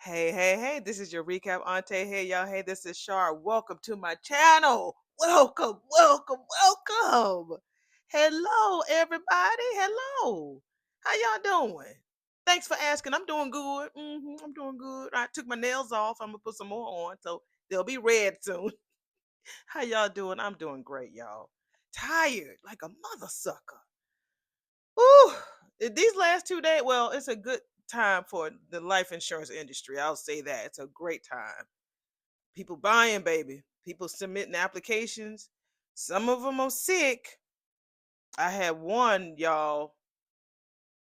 Hey, this is your recap Auntie. Hey, y'all. Hey, this is Shar. Welcome to my channel. Welcome. Hello, everybody. Hello. How y'all doing? Thanks for asking. I'm doing good. I'm doing good. I took my nails off. I'm going to put some more on, so they'll be red soon. How y'all doing? I'm doing great, y'all. Tired like a mother sucker. Ooh, these last 2 days, well, it's a good time for the life insurance industry. I'll say that. It's a great time. People buying, baby. People submitting applications. Some of them are sick. I had one, y'all.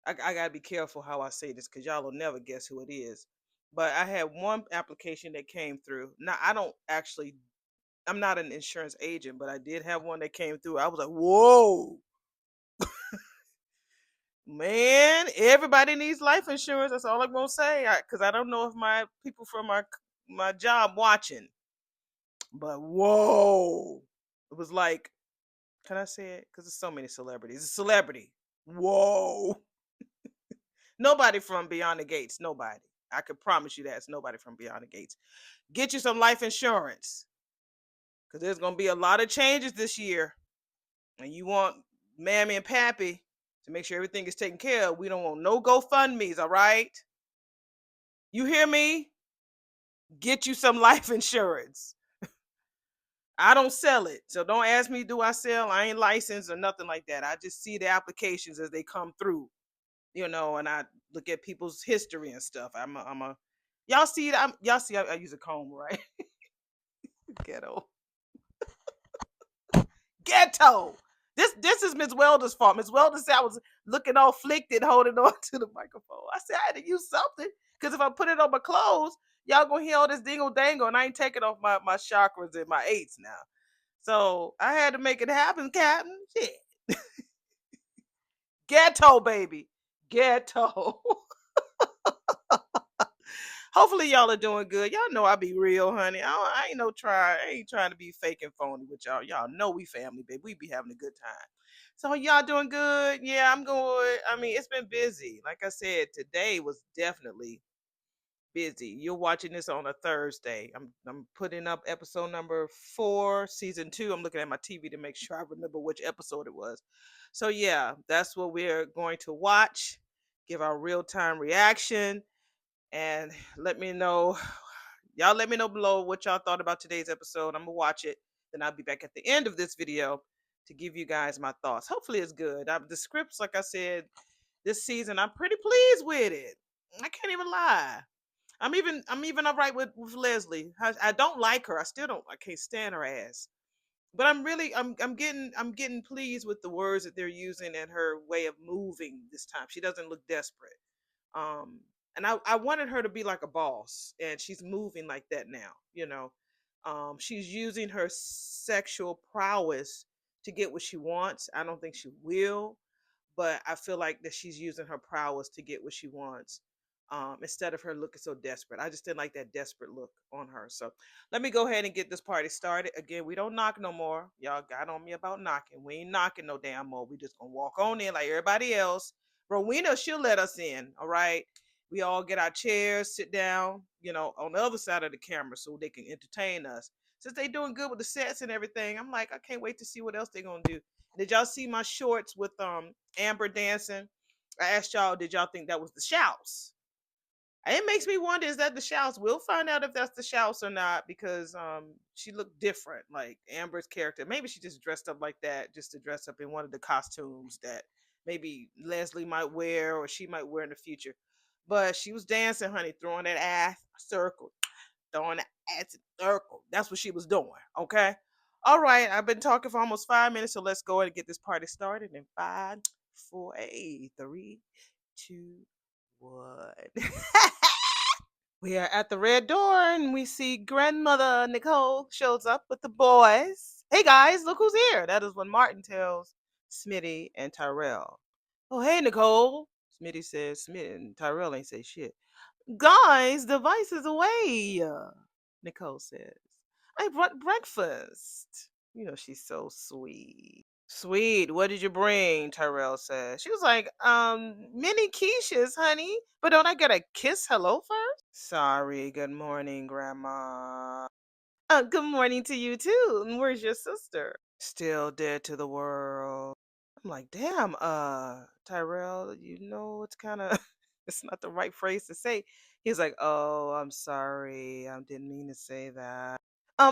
I got to be careful how I say this because y'all will never guess who it is. But I had one application that came through. Now, I'm not an insurance agent, but I did have one that came through. I was like, whoa. Man, everybody needs life insurance. That's all I'm gonna say. Cause I don't know if my people from my job watching, but whoa, it was like, can I say it? Cause there's so many celebrities. It's a celebrity. Whoa, nobody from Beyond the Gates. Nobody. I can promise you that it's nobody from Beyond the Gates. Get you some life insurance, cause there's gonna be a lot of changes this year, and you want Mammy and Pappy to make sure everything is taken care of. We don't want no GoFundMe's. All right. You hear me? Get you some life insurance. I don't sell it. So don't ask me, do I sell? I ain't licensed or nothing like that. I just see the applications as they come through, and I look at people's history and stuff. Y'all see, I use a comb, right? Ghetto. Ghetto. This is Miss Welder's fault. Miss Welder said I was looking all flicked holding on to the microphone. I said I had to use something because if I put it on my clothes, y'all gonna hear all this dingle dangle, and I ain't taking off my chakras and my eights now. So I had to make it happen, Captain. Shit. Ghetto, baby. Ghetto. Hopefully y'all are doing good. Y'all know I be real, honey. I ain't I ain't trying to be fake and phony with y'all. Y'all know we family, baby. We be having a good time. So y'all doing good? Yeah, I'm good. I mean, it's been busy. Like I said, today was definitely busy. You're watching this on a Thursday. I'm putting up episode number 4, season 2. I'm looking at my TV to make sure I remember which episode it was. So yeah, that's what we're going to watch. Give our real time reaction and let me know. Y'all let me know below what y'all thought about today's episode. I'm gonna watch it. Then I'll be back at the end of this video to give you guys my thoughts. Hopefully it's good. The scripts, like I said, this season, I'm pretty pleased with it. I can't even lie. I'm even all right with Leslie. I don't like her. I can't stand her ass. But I'm getting pleased with the words that they're using and her way of moving this time. She doesn't look desperate. Um and I wanted her to be like a boss, and she's moving like that now. She's using her sexual prowess to get what she wants. I don't think she will, but I feel like that she's using her prowess to get what she wants. Instead of her looking so desperate. I just didn't like that desperate look on her. So let me go ahead and get this party started. Again, we don't knock no more. Y'all got on me about knocking. We ain't knocking no damn more. We just gonna walk on in like everybody else. Rowena, she'll let us in. All right. We all get our chairs, sit down, on the other side of the camera so they can entertain us. Since they doing good with the sets and everything, I'm like, I can't wait to see what else they're gonna do. Did y'all see my shorts with Amber dancing? I asked y'all, did y'all think that was the shouts? It makes me wonder, is that the shouts? We'll find out if that's the shouts or not, because she looked different, like Amber's character. Maybe she just dressed up like that just to dress up in one of the costumes that maybe Leslie might wear or she might wear in the future. But she was dancing, honey, throwing that ass circle, throwing that ass circle. That's what she was doing. Okay. All right. I've been talking for almost 5 minutes, so let's go ahead and get this party started in 5, 4, 3, 2, 1. We are at the red door and we see grandmother Nicole shows up with the boys. Hey guys, look who's here. That is what Martin tells Smitty and Tyrell. Oh, hey Nicole. Smitty says, Smitty and Tyrell ain't say shit. Guys, the vice is away. Nicole says, I brought breakfast. She's so sweet. Sweet. What did you bring? Tyrell said. She was like, mini quiches, honey. But don't I get a kiss hello first? Sorry. Good morning, Grandma. Good morning to you too. And where's your sister? Still dead to the world. I'm like, damn, Tyrell, it's kind of, it's not the right phrase to say. He's like, oh, I'm sorry. I didn't mean to say that.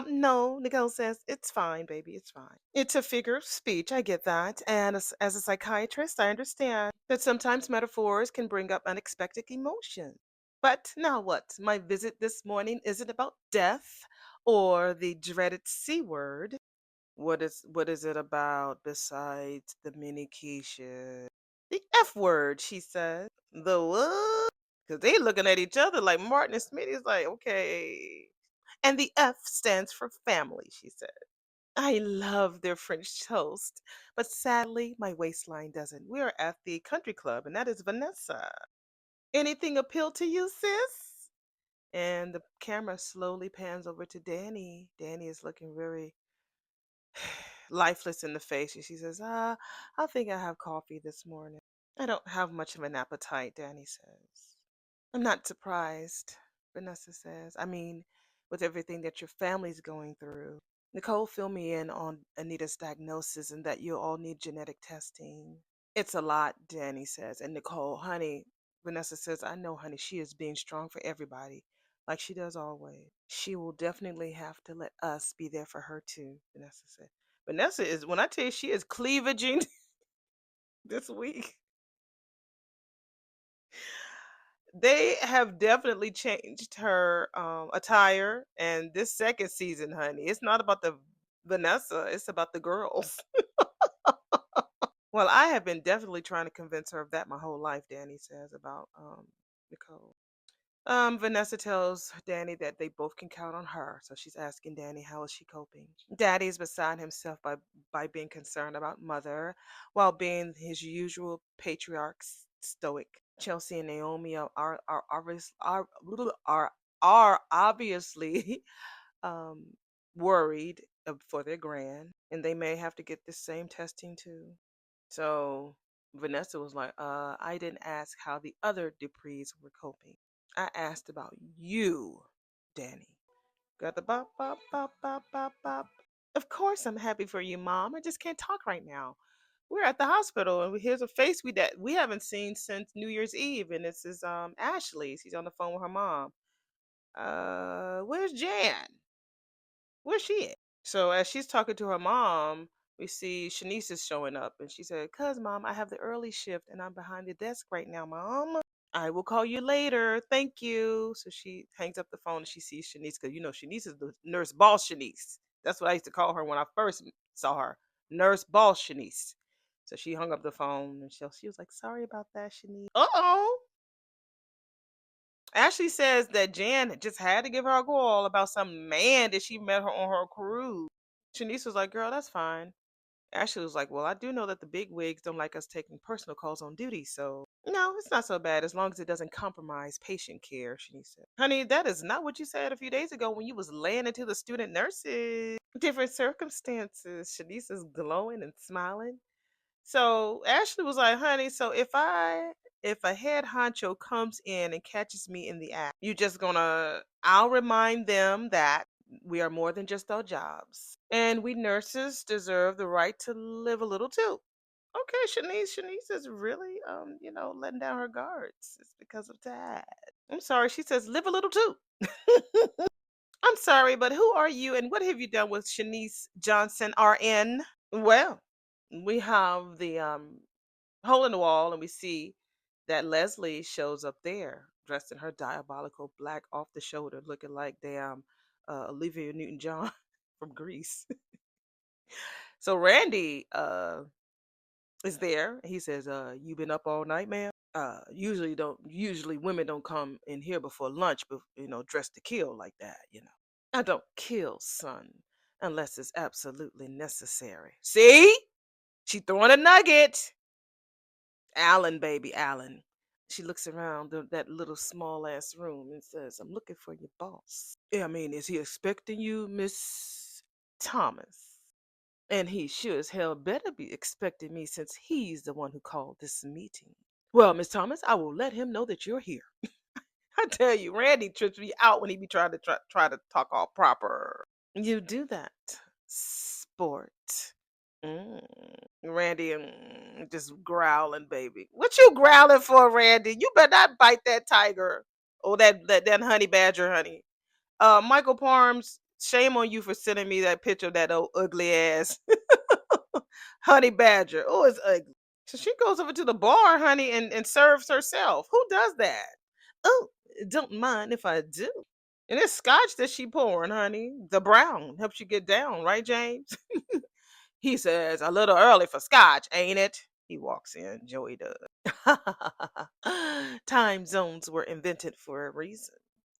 No, Nicole says, it's fine, baby. It's fine. It's a figure of speech. I get that. And as a psychiatrist, I understand that sometimes metaphors can bring up unexpected emotions. But now what? My visit this morning isn't about death or the dreaded C word. What is it about besides the mini quiche? The F word, she said. The what? Because they looking at each other like Martin and Smitty's like, okay. And the F stands for family, she said. I love their French toast, but sadly, my waistline doesn't. We're at the country club, and that is Vanessa. Anything appeal to you, sis? And the camera slowly pans over to Danny. Danny is looking very lifeless in the face, and she says, I think I have coffee this morning. I don't have much of an appetite, Danny says. I'm not surprised, Vanessa says. I mean, with everything that your family's going through. Nicole, fill me in on Anita's diagnosis and that you all need genetic testing. It's a lot, Danny says. And Nicole, honey, Vanessa says, I know, honey, she is being strong for everybody, like she does always. She will definitely have to let us be there for her too, Vanessa said. Vanessa is, when I tell you, she is cleavaging this week. They have definitely changed her attire, and this second season, honey, it's not about the Vanessa, it's about the girls. Well, I have been definitely trying to convince her of that my whole life, Danny says about Nicole. Vanessa tells Danny that they both can count on her, so she's asking Danny how is she coping. Daddy's beside himself by being concerned about mother, while being his usual patriarch stoic. Chelsea and Naomi are obviously um, worried for their grand, and they may have to get the same testing too. So Vanessa was like, I didn't ask how the other Duprees were coping. I asked about you, Danny. Got the bop, bop, bop, bop, bop, bop. Of course I'm happy for you, Mom. I just can't talk right now. We're at the hospital and here's a face that we haven't seen since New Year's Eve, and this is Ashley. She's on the phone with her mom. Where's Jan? Where's she at? So as she's talking to her mom, we see Shanice is showing up, and she said, "Cuz mom, I have the early shift and I'm behind the desk right now, mom. I will call you later. Thank you." So she hangs up the phone and she sees Shanice, because Shanice is the nurse boss Shanice. That's what I used to call her when I first saw her. Nurse boss Shanice. So she hung up the phone and she was like, "Sorry about that, Shanice." Uh-oh. Ashley says that Jan just had to give her a call about some man that she met her on her cruise. Shanice was like, "Girl, that's fine." Ashley was like, "Well, I do know that the big wigs don't like us taking personal calls on duty, so no, it's not so bad as long as it doesn't compromise patient care," Shanice said. Honey, that is not what you said a few days ago when you was laying into the student nurses. Different circumstances. Shanice is glowing and smiling. So Ashley was like, "Honey, so if a head honcho comes in and catches me in the act, you just gonna I'll remind them that we are more than just our jobs. And we nurses deserve the right to live a little too." Okay, Shanice is really letting down her guards. It's because of that. I'm sorry, she says live a little too. I'm sorry, but who are you and what have you done with Shanice Johnson RN? Well, we have the hole in the wall, and we see that Leslie shows up there dressed in her diabolical black off the shoulder, looking like damn Olivia Newton John from Greece. So Randy is there. He says, "You been up all night, ma'am?" Usually women don't come in here before lunch, but dressed to kill like that. I don't kill, son, unless it's absolutely necessary. See? She throwing a nugget. Alan, baby, Alan. She looks around that little small ass room and says, "I'm looking for your boss." Yeah, I mean, is he expecting you, Miss Thomas? And he sure as hell better be expecting me since he's the one who called this meeting. Well, Miss Thomas, I will let him know that you're here. I tell you, Randy trips me out when he be trying to try to talk all proper. You do that, sport. Mm. Randy, just growling, baby. What you growling for, Randy? You better not bite that tiger. Oh, that honey badger, honey. Michael Parms, shame on you for sending me that picture of that old ugly ass honey badger. Oh, it's ugly. So she goes over to the bar, honey, and serves herself. Who does that? Oh, don't mind if I do. And it's scotch that she pouring, honey. The brown helps you get down, right, James? He says, a little early for scotch, ain't it? He walks in. Joey does. Time zones were invented for a reason.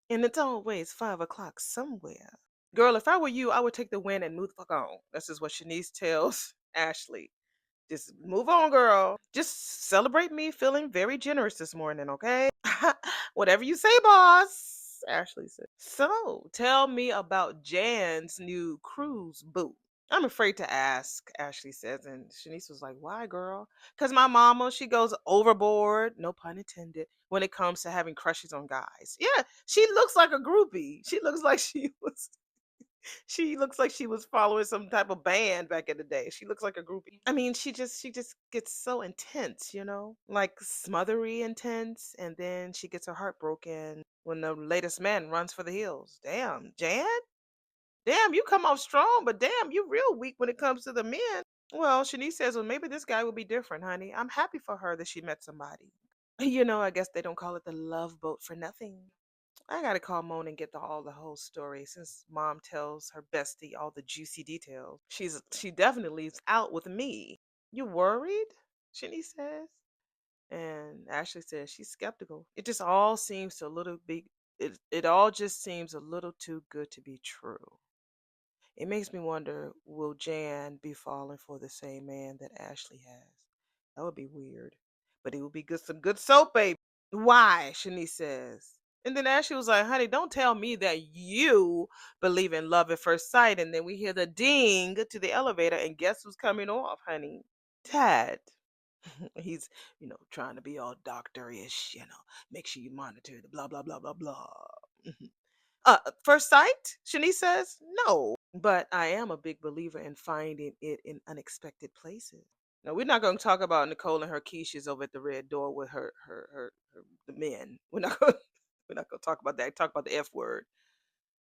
And it's always 5 o'clock somewhere. Girl, if I were you, I would take the win and move the fuck on. This is what Shanice tells Ashley. Just move on, girl. Just celebrate me feeling very generous this morning, okay? Whatever you say, boss, Ashley said. So, tell me about Jan's new cruise boot. I'm afraid to ask, Ashley says. And Shanice was like, why, girl? Because my mama, she goes overboard, no pun intended, when it comes to having crushes on guys. Yeah, she looks like a groupie. She looks like she was following some type of band back in the day. She looks like a groupie. I mean, she just gets so intense, like smothery intense, and then she gets her heart broken when the latest man runs for the hills. Damn, Jan? Damn, you come off strong, but damn, you real weak when it comes to the men. Well, Shanice says, well, maybe this guy will be different, honey. I'm happy for her that she met somebody. I guess they don't call it the love boat for nothing. I gotta call Mona and get all the whole story since Mom tells her bestie all the juicy details. She definitely is out with me. You worried? Shani says, and Ashley says she's skeptical. It just all seems a little big. It all just seems a little too good to be true. It makes me wonder, will Jan be falling for the same man that Ashley has? That would be weird. But it would be good, some good soap, baby. Why? Shanice says. And then Ashley was like, honey, don't tell me that you believe in love at first sight. And then we hear the ding to the elevator, and guess who's coming off, honey? Dad. He's, trying to be all doctor-ish, make sure you monitor the blah, blah, blah, blah, blah. First sight? Shanice says, no. But I am a big believer in finding it in unexpected places. Now we're not going to talk about Nicole and her quiches over at the red door with the men. We're not going to talk about that. Talk about the F word.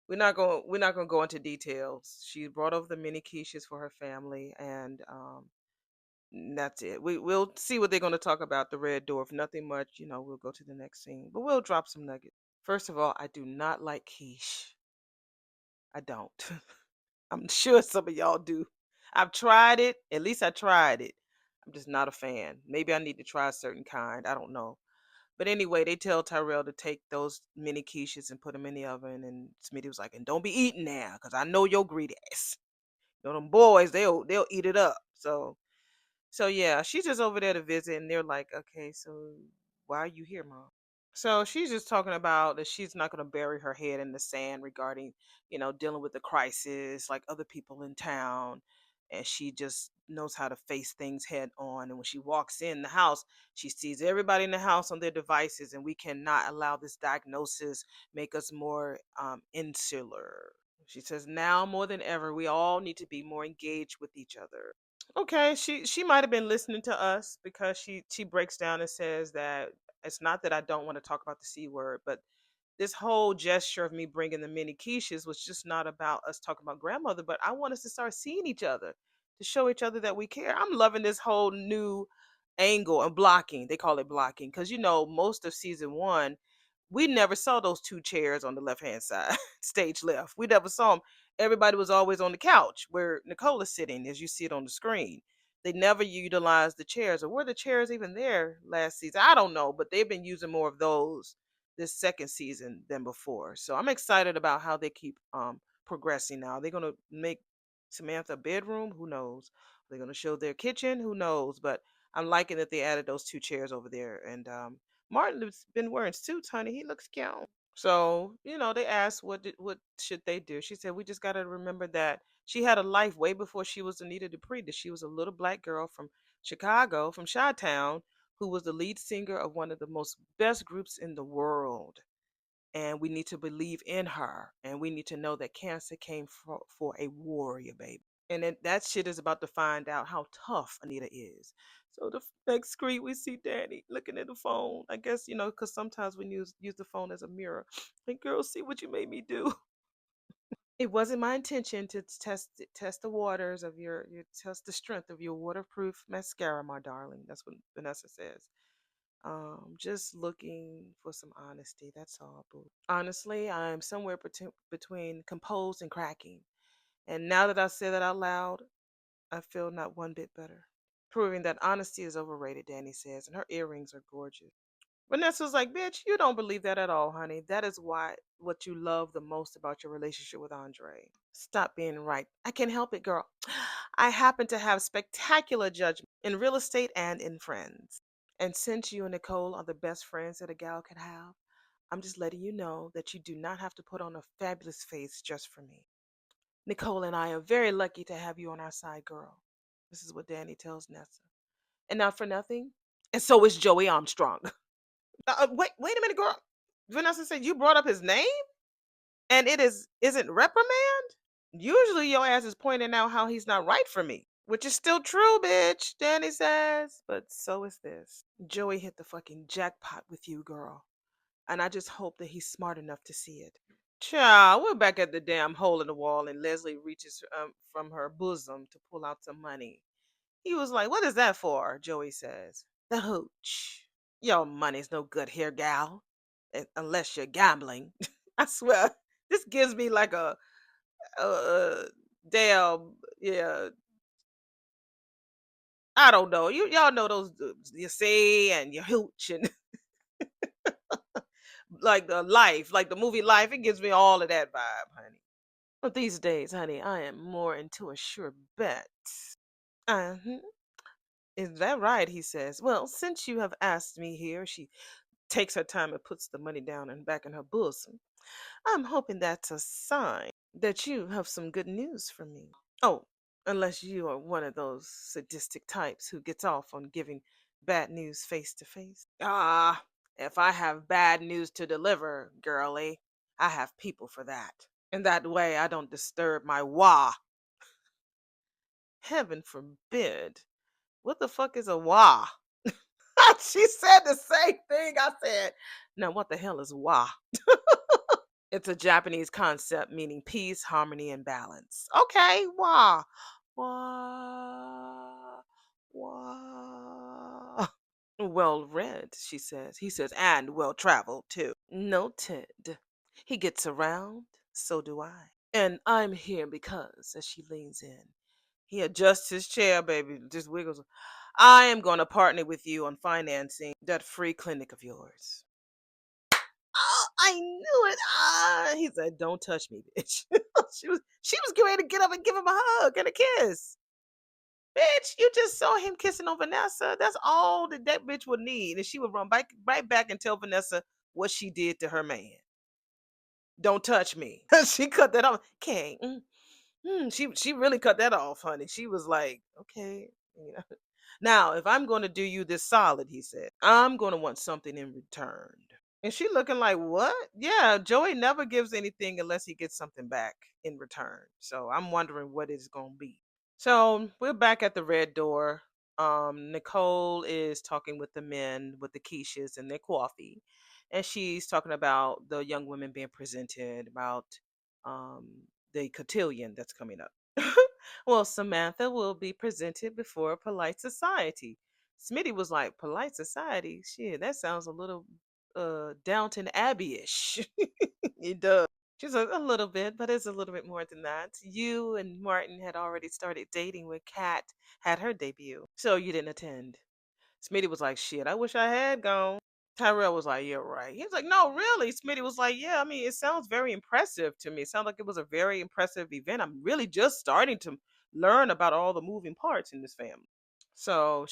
We're not going to go into details. She brought over the mini quiches for her family, and that's it. We'll see what they're going to talk about the red door. If nothing much, we'll go to the next scene. But we'll drop some nuggets. First of all, I do not like quiche. I don't. I'm sure some of y'all do. I've tried it. At least I tried it. I'm just not a fan. Maybe I need to try a certain kind. I don't know. But anyway, they tell Tyrell to take those mini quiches and put them in the oven. And Smitty was like, "And don't be eating now, because I know your greedy ass. Them boys, they'll eat it up." So yeah, she's just over there to visit, and they're like, "Okay, so why are you here, Mom?" So she's just talking about that she's not going to bury her head in the sand regarding, dealing with the crisis like other people in town. And she just knows how to face things head on. And when she walks in the house, she sees everybody in the house on their devices. And we cannot allow this diagnosis make us more insular. She says, now more than ever, we all need to be more engaged with each other. Okay, she might have been listening to us because she breaks down and says that it's not that I don't want to talk about the C word, but this whole gesture of me bringing the mini quiches was just not about us talking about grandmother, but I want us to start seeing each other, to show each other that we care. I'm loving this whole new angle and blocking. They call it blocking because most of season one, we never saw those two chairs on the left hand side, stage left. We never saw them. Everybody was always on the couch where Nicole is sitting, as you see it on the screen. They never utilized the chairs, or were the chairs even there last season? I don't know, but they've been using more of those this second season than before. So I'm excited about how they keep progressing now. They're gonna make Samantha a bedroom, who knows? They're gonna show their kitchen, who knows? But I'm liking that they added those two chairs over there. And Martin's been wearing suits, honey. He looks cute. So, they asked what should they do. She said, we just gotta remember that She had a life way before she was Anita Dupree. That she was a little black girl from Chicago, from Chi-Town, who was the lead singer of one of the most best groups in the world. And we need to believe in her, and we need to know that cancer came for a warrior, baby. And then that shit is about to find out how tough Anita is. So the next screen we see Danny looking at the phone. I guess because sometimes we use the phone as a mirror. Like, girl, see what you made me do. It wasn't my intention to test the waters of your test the strength of your waterproof mascara, my darling. That's what Vanessa says. Just looking for some honesty. That's all, boo. Honestly, I'm somewhere between composed and cracking. And now that I say that out loud, I feel not one bit better. Proving that honesty is overrated, Danny says, and her earrings are gorgeous. Vanessa's like, bitch, you don't believe that at all, honey. That is what you love the most about your relationship with Andre. Stop being right. I can't help it, girl. I happen to have spectacular judgment in real estate and in friends. And since you and Nicole are the best friends that a gal could have, I'm just letting you know that you do not have to put on a fabulous face just for me. Nicole and I are very lucky to have you on our side, girl. This is what Danny tells Nessa. And not for nothing. And so is Joey Armstrong. Wait a minute, girl. Vanessa said you brought up his name, and isn't reprimand. Usually your ass is pointing out how he's not right for me, which is still true, bitch. Danny says, but so is this. Joey hit the fucking jackpot with you, girl, and I just hope that he's smart enough to see it. Child, we're back at the damn hole in the wall, and Leslie reaches from her bosom to pull out some money. He was like, "What is that for?" Joey says. The hooch. Your money's no good here, gal, unless you're gambling. I swear, this gives me like a damn, yeah. I don't know. Y'all know those you say and you hooch and like the life, like the movie Life. It gives me all of that vibe, honey. But these days, honey, I am more into a sure bet. Uh-huh. Is that right? He says. Well, since you have asked me here, she takes her time and puts the money down and back in her bosom. I'm hoping that's a sign that you have some good news for me. Oh, unless you are one of those sadistic types who gets off on giving bad news face to face. Ah, if I have bad news to deliver, girlie, I have people for that. And that way I don't disturb my wah. Heaven forbid. What the fuck is a wah? She said the same thing I said. Now, what the hell is wa? It's a Japanese concept meaning peace, harmony, and balance. Okay, wa. Wa. Wa. Well read, she says. He says, and well traveled, too. Noted. He gets around, so do I. And I'm here because, as she leans in, he adjusts his chair, baby, just wiggles. I am going to partner with you on financing that free clinic of yours. Oh, I knew it. He said, "Don't touch me, bitch." she was getting ready to get up and give him a hug and a kiss. Bitch, you just saw him kissing on Vanessa. That's all that bitch would need, and she would run right back and tell Vanessa what she did to her man. Don't touch me. She cut that off. Okay. She really cut that off, honey. She was like, okay, you know. Now, if I'm going to do you this solid, he said, I'm going to want something in return. And she looking like, what? Yeah, Joey never gives anything unless he gets something back in return. So I'm wondering what it's going to be. So we're back at the red door. Nicole is talking with the men, with the quiches and their coffee. And she's talking about the young women being presented, about um, the cotillion that's coming up. Well, Samantha will be presented before a polite society. Smitty was like, polite society? Shit, that sounds a little Downton Abbey-ish. It does. She's like, a little bit, but it's a little bit more than that. You and Martin had already started dating when Kat had her debut, so you didn't attend. Smitty was like, shit, I wish I had gone. Tyrell was like, yeah, right. He was like, no, really. Smitty was like, yeah, I mean, it sounds very impressive to me. It sounds like it was a very impressive event. I'm really just starting to learn about all the moving parts in this family. So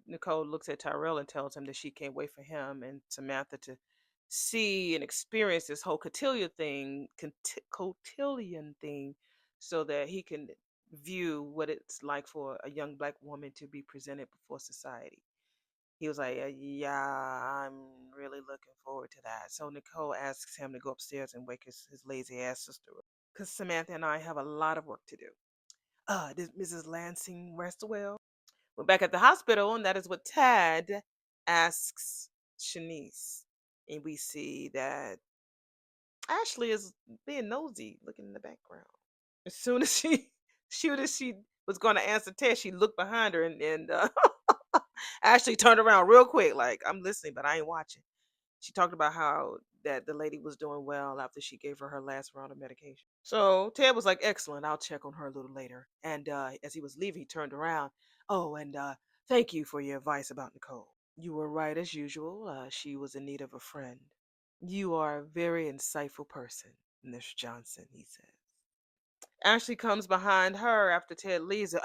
Nicole looks at Tyrell and tells him that she can't wait for him and Samantha to see and experience this whole cotillion thing so that he can view what it's like for a young black woman to be presented before society. He was like, "Yeah, I'm really looking forward to that." So Nicole asks him to go upstairs and wake his lazy ass sister up. Because Samantha and I have a lot of work to do. Did Mrs. Lansing rest well? We're back at the hospital, and that is what Tad asks Shanice. And we see that Ashley is being nosy, looking in the background. As soon as she was going to answer Ted, she looked behind her and Ashley turned around real quick, like, I'm listening, but I ain't watching. She talked about how that the lady was doing well after she gave her last round of medication. So Ted was like, excellent. I'll check on her a little later. And as he was leaving, he turned around. Oh, and thank you for your advice about Nicole. You were right as usual. She was in need of a friend. You are a very insightful person, Miss Johnson, he said. Ashley comes behind her after Ted leaves.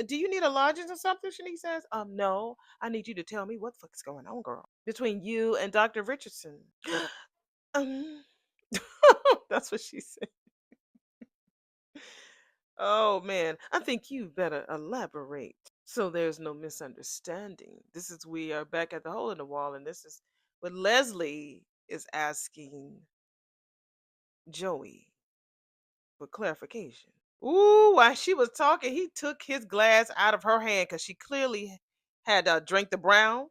Do you need a lodgings or something? Shanique says. No. I need you to tell me what the fuck's going on, girl. Between you and Dr. Richardson. um, that's what she said. Oh man, I think you better elaborate so there's no misunderstanding. This is we are back at the hole in the wall, and this is what Leslie is asking Joey for clarification. Ooh, while she was talking, he took his glass out of her hand because she clearly had drank the brown.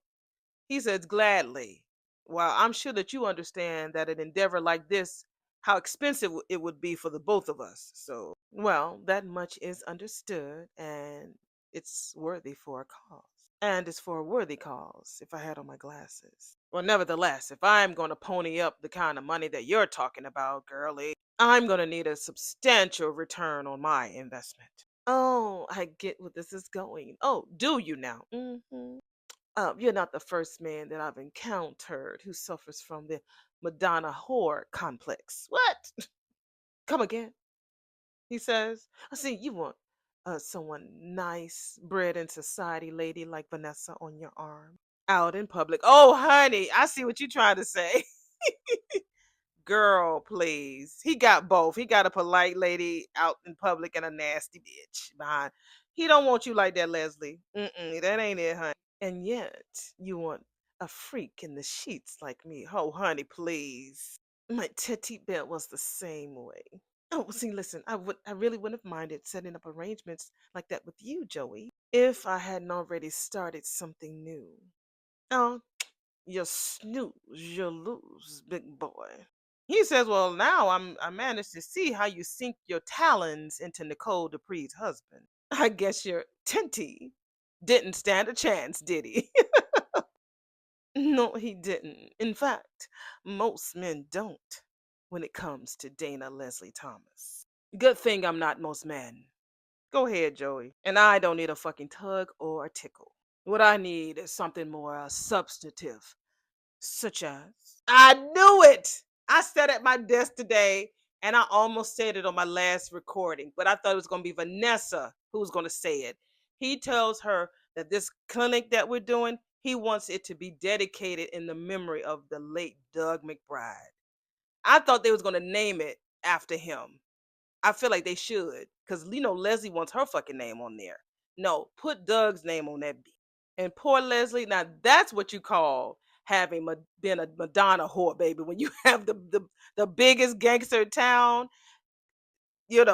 He says, gladly. Well, I'm sure that you understand that an endeavor like this, how expensive it would be for the both of us. So, well, that much is understood, and it's worthy for a cause. And it's for a worthy cause, if I had on my glasses. Well, nevertheless, if I'm going to pony up the kind of money that you're talking about, girlie, I'm going to need a substantial return on my investment. Oh, I get what this is going. Oh, do you now? You're not the first man that I've encountered who suffers from the Madonna whore complex. What? Come again? He says. I see you want someone nice, bred in society, lady like Vanessa on your arm, out in public. Oh, honey, I see what you're trying to say. Girl, please. He got both. He got a polite lady out in public and a nasty bitch behind. He don't want you like that, Leslie. That ain't it, honey. And yet, you want a freak in the sheets like me. Oh, honey, please. My teddy bear was the same way. Oh, see, listen, I really wouldn't have minded setting up arrangements like that with you, Joey, if I hadn't already started something new. Oh, you snooze, you lose, big boy. He says, well, now I managed to see how you sink your talons into Nicole Dupree's husband. I guess your Tinty didn't stand a chance, did he? No, he didn't. In fact, most men don't when it comes to Dana Leslie Thomas. Good thing I'm not most men. Go ahead, Joey. And I don't need a fucking tug or a tickle. What I need is something more substantive, such as. I knew it! I sat at my desk today and I almost said it on my last recording, but I thought it was going to be Vanessa who was going to say it. He tells her that this clinic that we're doing, he wants it to be dedicated in the memory of the late Doug McBride. I thought they was going to name it after him. I feel like they should, because Leslie wants her fucking name on there. No, put Doug's name on that beat. And poor Leslie, now that's what you call having been a Madonna whore, baby. When you have the biggest gangster in town, you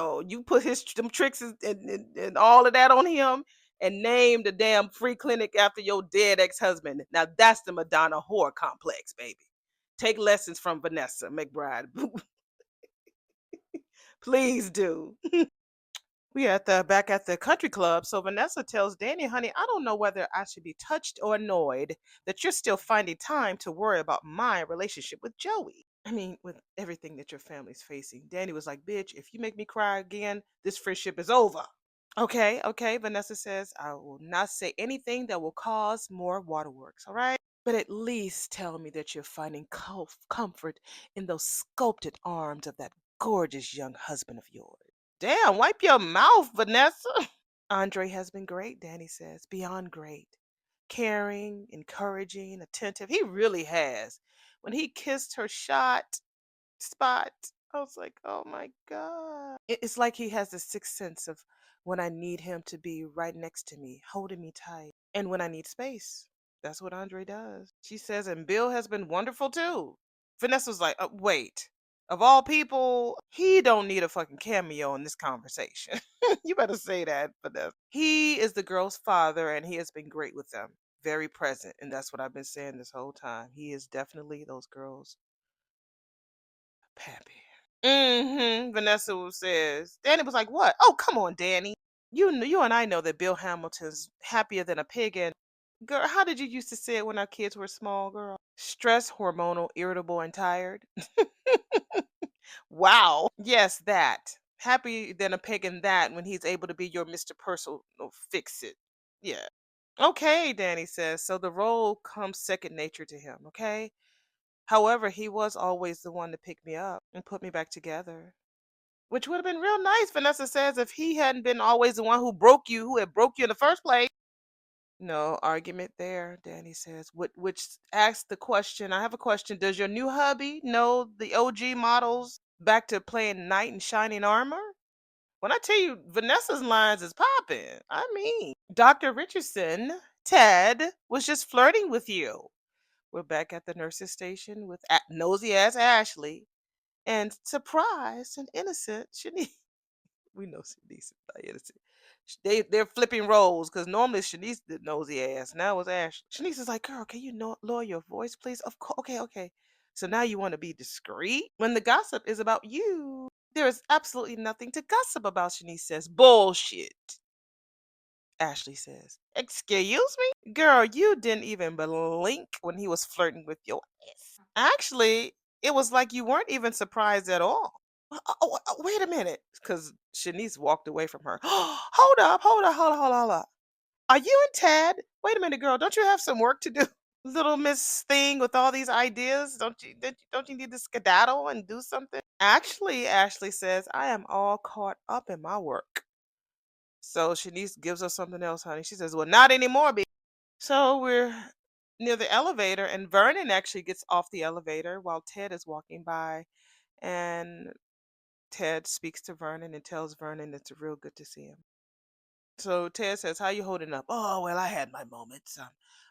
put them tricks and all of that on him and name the damn free clinic after your dead ex-husband. Now that's the Madonna whore complex, baby. Take lessons from Vanessa McBride. Please do. We at the back at the country club. So Vanessa tells Danny, honey, I don't know whether I should be touched or annoyed that you're still finding time to worry about my relationship with Joey. I mean, with everything that your family's facing. Danny was like, bitch, if you make me cry again, this friendship is over. Okay, okay, Vanessa says, I will not say anything that will cause more waterworks, all right? But at least tell me that you're finding comfort in those sculpted arms of that gorgeous young husband of yours. Damn, wipe your mouth, Vanessa. Andre has been great, Danny says. Beyond great. Caring, encouraging, attentive. He really has. When he kissed her shot spot, I was like, oh my God. It's like he has the sixth sense of when I need him to be right next to me, holding me tight. And when I need space, that's what Andre does. She says, and Bill has been wonderful too. Vanessa was like, wait, of all people, he don't need a fucking cameo in this conversation. You better say that, Vanessa. He is the girl's father, and he has been great with them. Very present. And that's what I've been saying this whole time. He is definitely those girls' pappy. Vanessa says. Danny was like, "What? Oh, come on, Danny. You and I know that Bill Hamilton's happier than a pig." And girl, how did you used to say it when our kids were small, girl? Stress, hormonal, irritable, and tired. Wow. Yes, that. Happy than a pig in that when he's able to be your Mr. Personal fix it. Yeah. Okay, Danny says. So the role comes second nature to him. Okay. However, he was always the one to pick me up and put me back together. Which would have been real nice, Vanessa says, if he hadn't been always the one who had broke you in the first place. No argument there, Danny says. Which asks the question. I have a question. Does your new hubby know the OG models back to playing knight in shining armor? When I tell you Vanessa's lines is popping, I mean, Dr. Richardson, Ted was just flirting with you. We're back at the nurse's station with nosy ass Ashley and surprised and innocent Shanice. We know Shanice is not innocent. They're flipping roles because normally Shanice the nosy ass. Now it's Ashley. Shanice is like, girl, can you lower your voice, please? Of course. Okay, okay. So now you want to be discreet when the gossip is about you. There is absolutely nothing to gossip about, Shanice says. Bullshit. Ashley says, excuse me? Girl, you didn't even blink when he was flirting with your ass. Actually, it was like you weren't even surprised at all. Wait a minute. Because Shanice walked away from her. Hold up. Are you and Tad? Wait a minute, girl. Don't you have some work to do? Little Miss Thing with all these ideas. Don't you need to skedaddle and do something? Actually, Ashley says, I am all caught up in my work. So Shanice gives us something else, honey. She says, well, not anymore, baby. So we're near the elevator, and Vernon actually gets off the elevator while Ted is walking by. And Ted speaks to Vernon and tells Vernon it's real good to see him. So Ted says, how you holding up? Oh, well, I had my moments.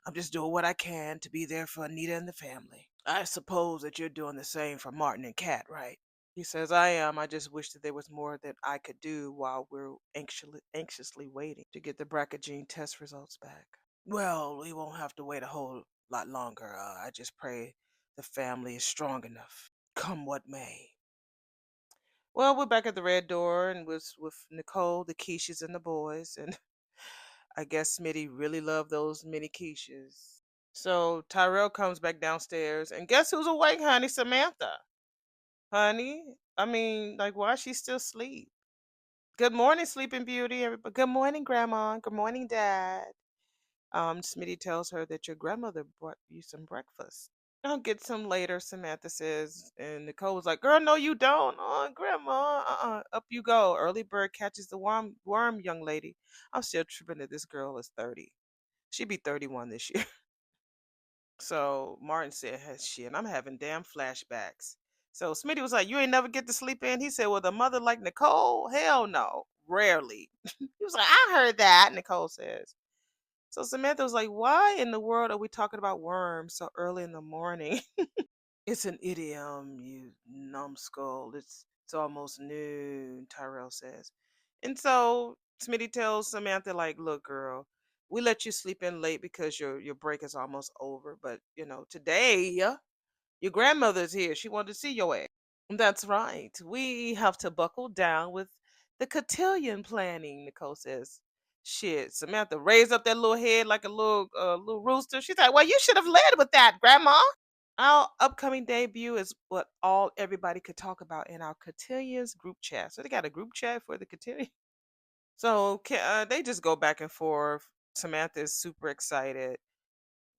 I'm just doing what I can to be there for Anita and the family. I suppose that you're doing the same for Martin and Kat, right? He says, I am. I just wish that there was more that I could do while we're anxiously waiting to get the BRCA gene test results back. Well, we won't have to wait a whole lot longer. I just pray the family is strong enough, come what may. Well, we're back at the red door and was with Nicole, the Keishas, and the boys. And I guess Smitty really loved those mini quiches. So Tyrell comes back downstairs, and guess who's awake, honey? Samantha. Honey, I mean, like, why she still asleep? Good morning, Sleeping Beauty. Everybody. Good morning, Grandma. Good morning, Dad. Smitty tells her that your grandmother brought you some breakfast. I'll get some later, Samantha says. And Nicole was like, girl, no, you don't. Oh, Grandma. Up you go. Early bird catches the worm, young lady. I'm still tripping that this girl is 30. She'd be 31 this year. So Martin said, hey, shit, I'm having damn flashbacks. So Smitty was like, you ain't never get to sleep in? He said, well, the mother like Nicole? Hell no. Rarely. He was like, I heard that, Nicole says. So Samantha was like, why in the world are we talking about worms so early in the morning? It's an idiom, you numbskull. It's almost noon, Tyrell says. And so Smitty tells Samantha, like, look, girl, we let you sleep in late because your break is almost over. But today your grandmother's here. She wanted to see your ass. That's right. We have to buckle down with the cotillion planning, Nicole says. Shit, Samantha raised up that little head like a little rooster. She's like, well, you should have led with that, Grandma. Our upcoming debut is what everybody could talk about in our cotillions group chat. So they got a group chat for the cotillion. So they just go back and forth. Samantha is super excited.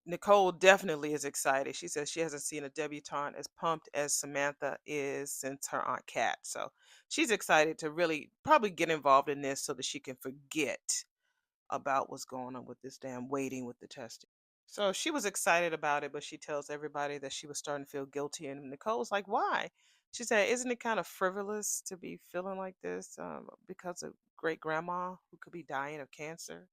Nicole definitely is excited. She says she hasn't seen a debutante as pumped as Samantha is since her Aunt Kat. So she's excited to really probably get involved in this so that she can forget about what's going on with this damn waiting with the testing. So she was excited about it, but she tells everybody that she was starting to feel guilty. And Nicole's like, why? She said, isn't it kind of frivolous to be feeling like this because of great grandma who could be dying of cancer?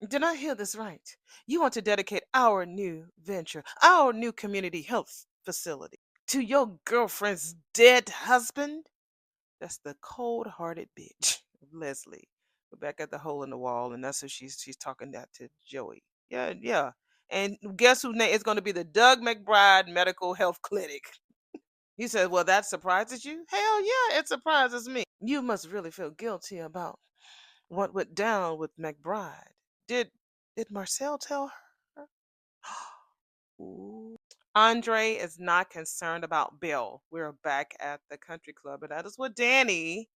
Did I hear this right? You want to dedicate our new venture, our new community health facility, to your girlfriend's dead husband? That's the cold hearted bitch, Leslie. We're back at the hole in the wall, and that's who she's talking that to Joey. Yeah, yeah. And guess whose name is going to be the Doug McBride Medical Health Clinic? He said, well, that surprises you? Hell yeah, it surprises me. You must really feel guilty about what went down with McBride. Did did Marcel tell her? Ooh. Andre is not concerned about Bill. We're back at the country club, and that is what Danny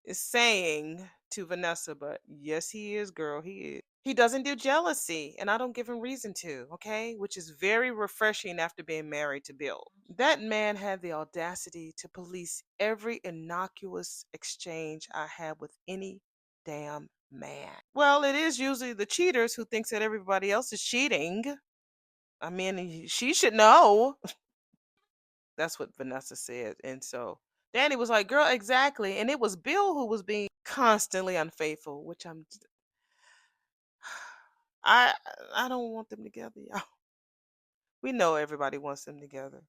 is saying to Vanessa. But yes, he is, girl. He is. He doesn't do jealousy, and I don't give him reason to, okay? Which is very refreshing after being married to Bill. That man had the audacity to police every innocuous exchange I had with any damn man. Well, it is usually the cheaters who thinks that everybody else is cheating. I mean, she should know. That's what Vanessa said. And so Danny was like, girl, exactly. And it was Bill who was being constantly unfaithful, which I I don't want them together, y'all. We know everybody wants them together.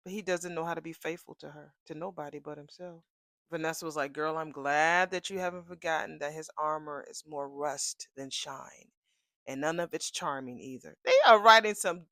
But he doesn't know how to be faithful to her, to nobody but himself. Vanessa was like, girl, I'm glad that you haven't forgotten that his armor is more rust than shine. And none of it's charming either. They are writing some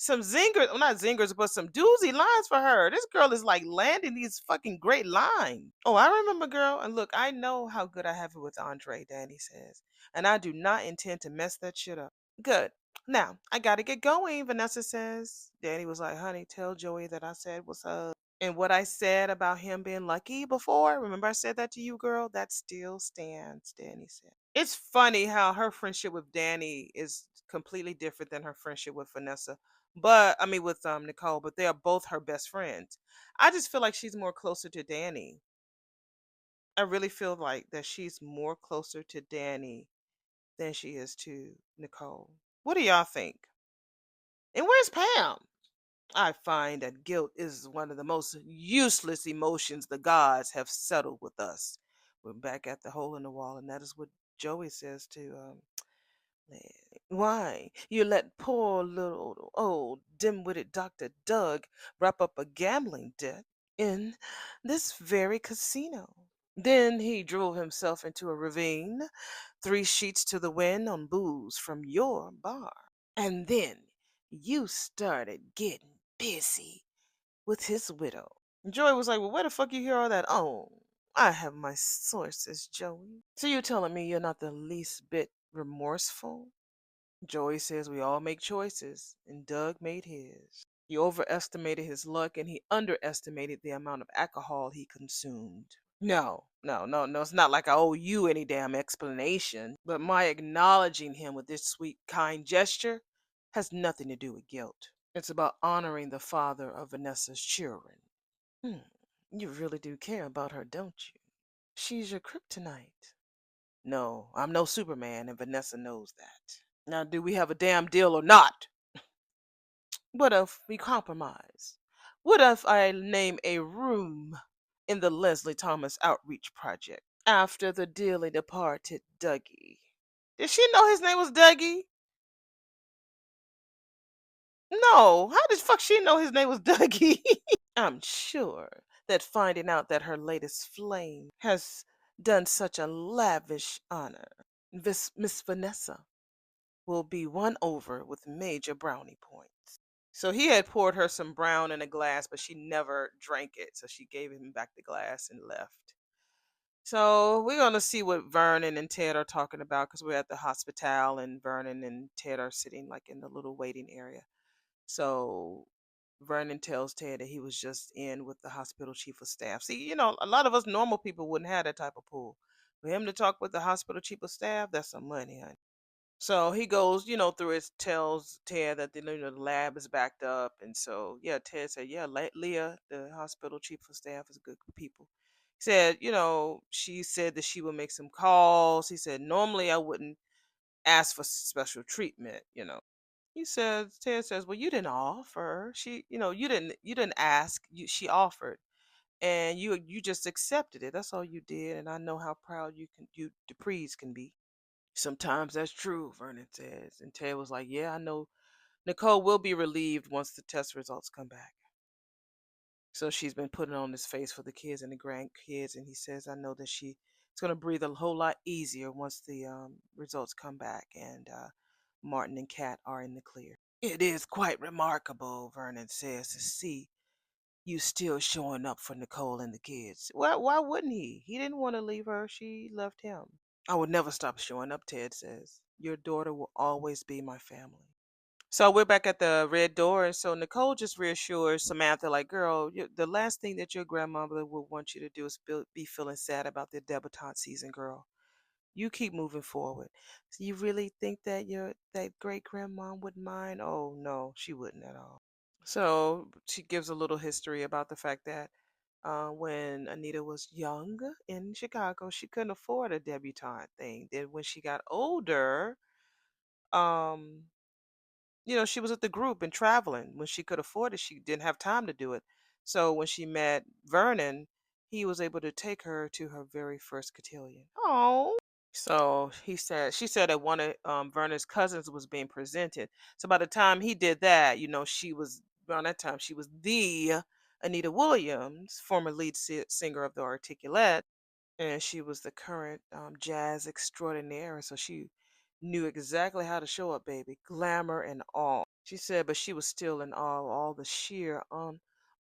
zingers, well, not zingers, but some doozy lines for her. This girl is like landing these fucking great lines. Oh, I remember, girl. And look, I know how good I have it with Andre, Danny says. And I do not intend to mess that shit up. Good. Now, I gotta get going, Vanessa says. Danny was like, honey, tell Joey that I said what's up. And what I said about him being lucky before, remember I said that to you, girl? That still stands, Danny said. It's funny how her friendship with Danny is completely different than her friendship with Vanessa. But I mean with Nicole, but they are both her best friends. I just feel like she's more closer to Danny. I really feel like that she's more closer to Danny than she is to Nicole. What do y'all think? And where's Pam? I find that guilt is one of the most useless emotions the gods have settled with us. We're back at the hole in the wall, and that is what Joey says to why you let poor little old dim-witted Dr. Doug wrap up a gambling debt in this very casino. Then he drove himself into a ravine, 3 sheets to the wind on booze from your bar. And then you started getting busy with his widow. Joey was like, well, where the fuck you hear all that? Oh, I have my sources, Joey. So you're telling me you're not the least bit remorseful? Joey says we all make choices, and Doug made his. He overestimated his luck and he underestimated the amount of alcohol he consumed. No, no, no, no. It's not like I owe you any damn explanation, but my acknowledging him with this sweet, kind gesture has nothing to do with guilt. It's about honoring the father of Vanessa's children. Hmm. You really do care about her, don't you? She's your kryptonite. No, I'm no Superman, and Vanessa knows that. Now, do we have a damn deal or not? What if we compromise? What if I name a room in the Leslie Thomas Outreach Project after the dearly departed Dougie? Did she know his name was Dougie? No. How the fuck she know his name was Dougie? I'm sure that finding out that her latest flame has done such a lavish honor, Miss Vanessa will be won over with major brownie points. So he had poured her some brown in a glass, but she never drank it. So she gave him back the glass and left. So we're gonna see what Vernon and Ted are talking about because we're at the hospital and Vernon and Ted are sitting like in the little waiting area. So Vernon tells Ted that he was just in with the hospital chief of staff. See, a lot of us normal people wouldn't have that type of pull. For him to talk with the hospital chief of staff, that's some money, honey. So he goes, through his tells Ted that the lab is backed up, and so yeah, Ted said, yeah, Leah, the hospital chief of staff, is good people. He said, she said that she would make some calls. He said normally I wouldn't ask for special treatment, Ted says, "Well, you didn't offer. You didn't ask. She offered, and you just accepted it. That's all you did. And I know how proud you Dupree's can be." Sometimes that's true, Vernon says. And Ted was like, "Yeah, I know. Nicole will be relieved once the test results come back." So she's been putting on this face for the kids and the grandkids, and he says, "I know that she's going to breathe a whole lot easier once the results come back and Martin and Kat are in the clear." "It is quite remarkable," Vernon says, "to see you still showing up for Nicole and the kids." Well, why wouldn't he? He didn't want to leave her. She left him. "I would never stop showing up," Ted says. "Your daughter will always be my family." So we're back at the red door, and so Nicole just reassures Samantha, like, "Girl, the last thing that your grandmother would want you to do is be feeling sad about the debutante season, girl. You keep moving forward." "So you really think that your that great grandma wouldn't mind?" "Oh no, she wouldn't at all." So she gives a little history about the fact that when Anita was young in Chicago, she couldn't afford a debutante thing. Then when she got older, um, she was at the group and traveling. When she could afford it, she didn't have time to do it. So when she met Vernon, he was able to take her to her very first cotillion. Oh. So she said that one of Vernon's cousins was being presented. So by the time he did that, she was around that time she was the Anita Williams, former lead singer of the Articulette, and she was the current jazz extraordinaire. So she knew exactly how to show up, baby, glamour and all. She said, but she was still in awe of all the sheer,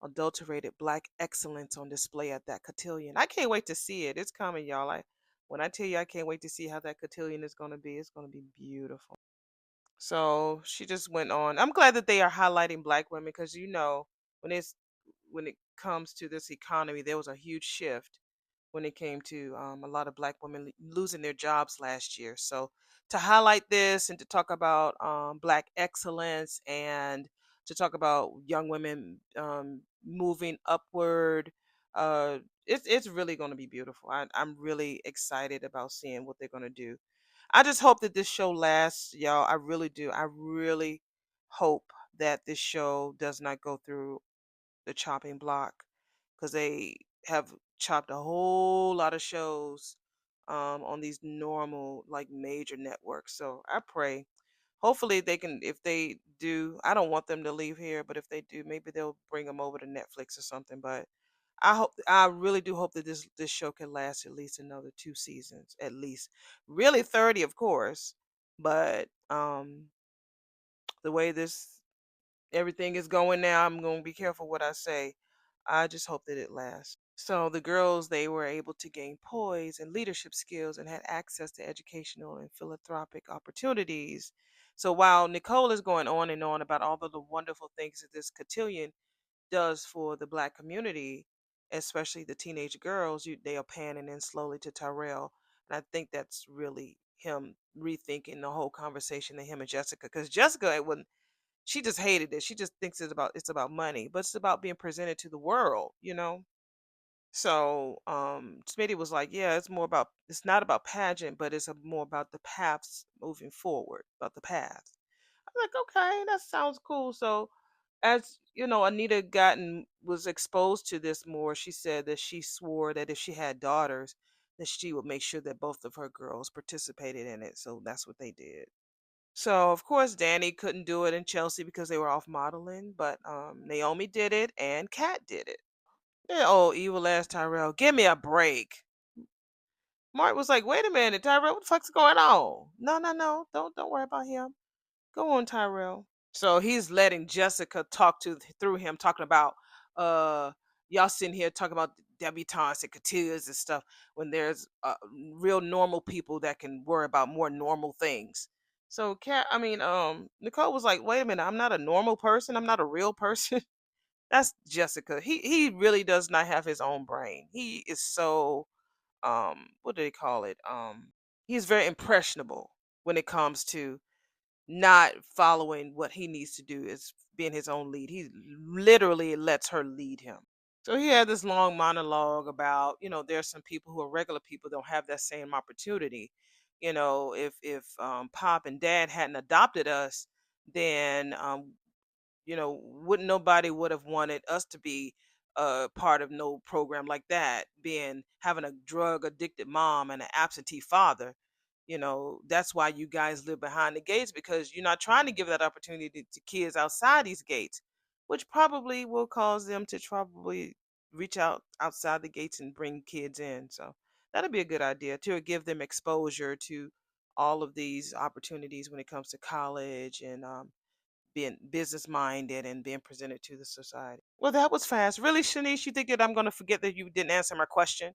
unadulterated black excellence on display at that cotillion. I can't wait to see it. It's coming, y'all. When I tell you, I can't wait to see how that cotillion is going to be. It's going to be beautiful. So she just went on. I'm glad that they are highlighting black women because when it's when it comes to this economy, there was a huge shift when it came to a lot of black women losing their jobs last year. So to highlight this and to talk about black excellence and to talk about young women moving upward, uh, it's really going to be beautiful. I'm really excited about seeing what they're going to do. I just hope that this show lasts, y'all. I really do. I really hope that this show does not go through the chopping block because they have chopped a whole lot of shows on these normal, like, major networks. So I pray. Hopefully they can, if they do, I don't want them to leave here, but if they do, maybe they'll bring them over to Netflix or something. But I really do hope that this show can last at least another 2 seasons, at least. Really 30, of course. But the way this everything is going now, I'm going to be careful what I say. I just hope that it lasts. So the girls, they were able to gain poise and leadership skills and had access to educational and philanthropic opportunities. So while Nicole is going on and on about all of the wonderful things that this cotillion does for the black community, especially the teenage girls, they are panning in slowly to Tyrell. And I think that's really him rethinking the whole conversation to him and Jessica. Because Jessica, she just hated it. She just thinks it's about money, but it's about being presented to the world. So Smitty was like, "Yeah, it's not about pageant, but it's more about the paths moving forward, about the path." I'm like, "Okay, that sounds cool." So as Anita gotten was exposed to this more, she said that she swore that if she had daughters, that she would make sure that both of her girls participated in it. So that's what they did. So of course Danny couldn't do it in Chelsea because they were off modeling, but Naomi did it and Kat did it. Yeah, oh, evil ass Tyrell, give me a break. Mark was like, "Wait a minute, Tyrell, what the fuck's going on?" "No, no, no, don't worry about him. Go on, Tyrell." So he's letting Jessica talk through him, talking about uh y'all sitting here talking about debutantes and cotillas and stuff when there's real normal people that can worry about more normal things. So Nicole was like, "Wait a minute, I'm not a normal person. I'm not a real person." That's Jessica. He really does not have his own brain. He is so what do they call it? He's very impressionable when it comes to not following what he needs to do is being his own lead. He literally lets her lead him. So he had this long monologue about, there's some people who are regular people don't have that same opportunity. If Pop and Dad hadn't adopted us, then wouldn't nobody would have wanted us to be part of no program like that, being having a drug addicted mom and an absentee father. That's why you guys live behind the gates, because you're not trying to give that opportunity to kids outside these gates, which probably will cause them to probably reach out outside the gates and bring kids in. So that'd be a good idea to give them exposure to all of these opportunities when it comes to college, and being business minded and being presented to the society. Well, that was fast. Really, Shanice, you think that I'm going to forget that you didn't answer my question?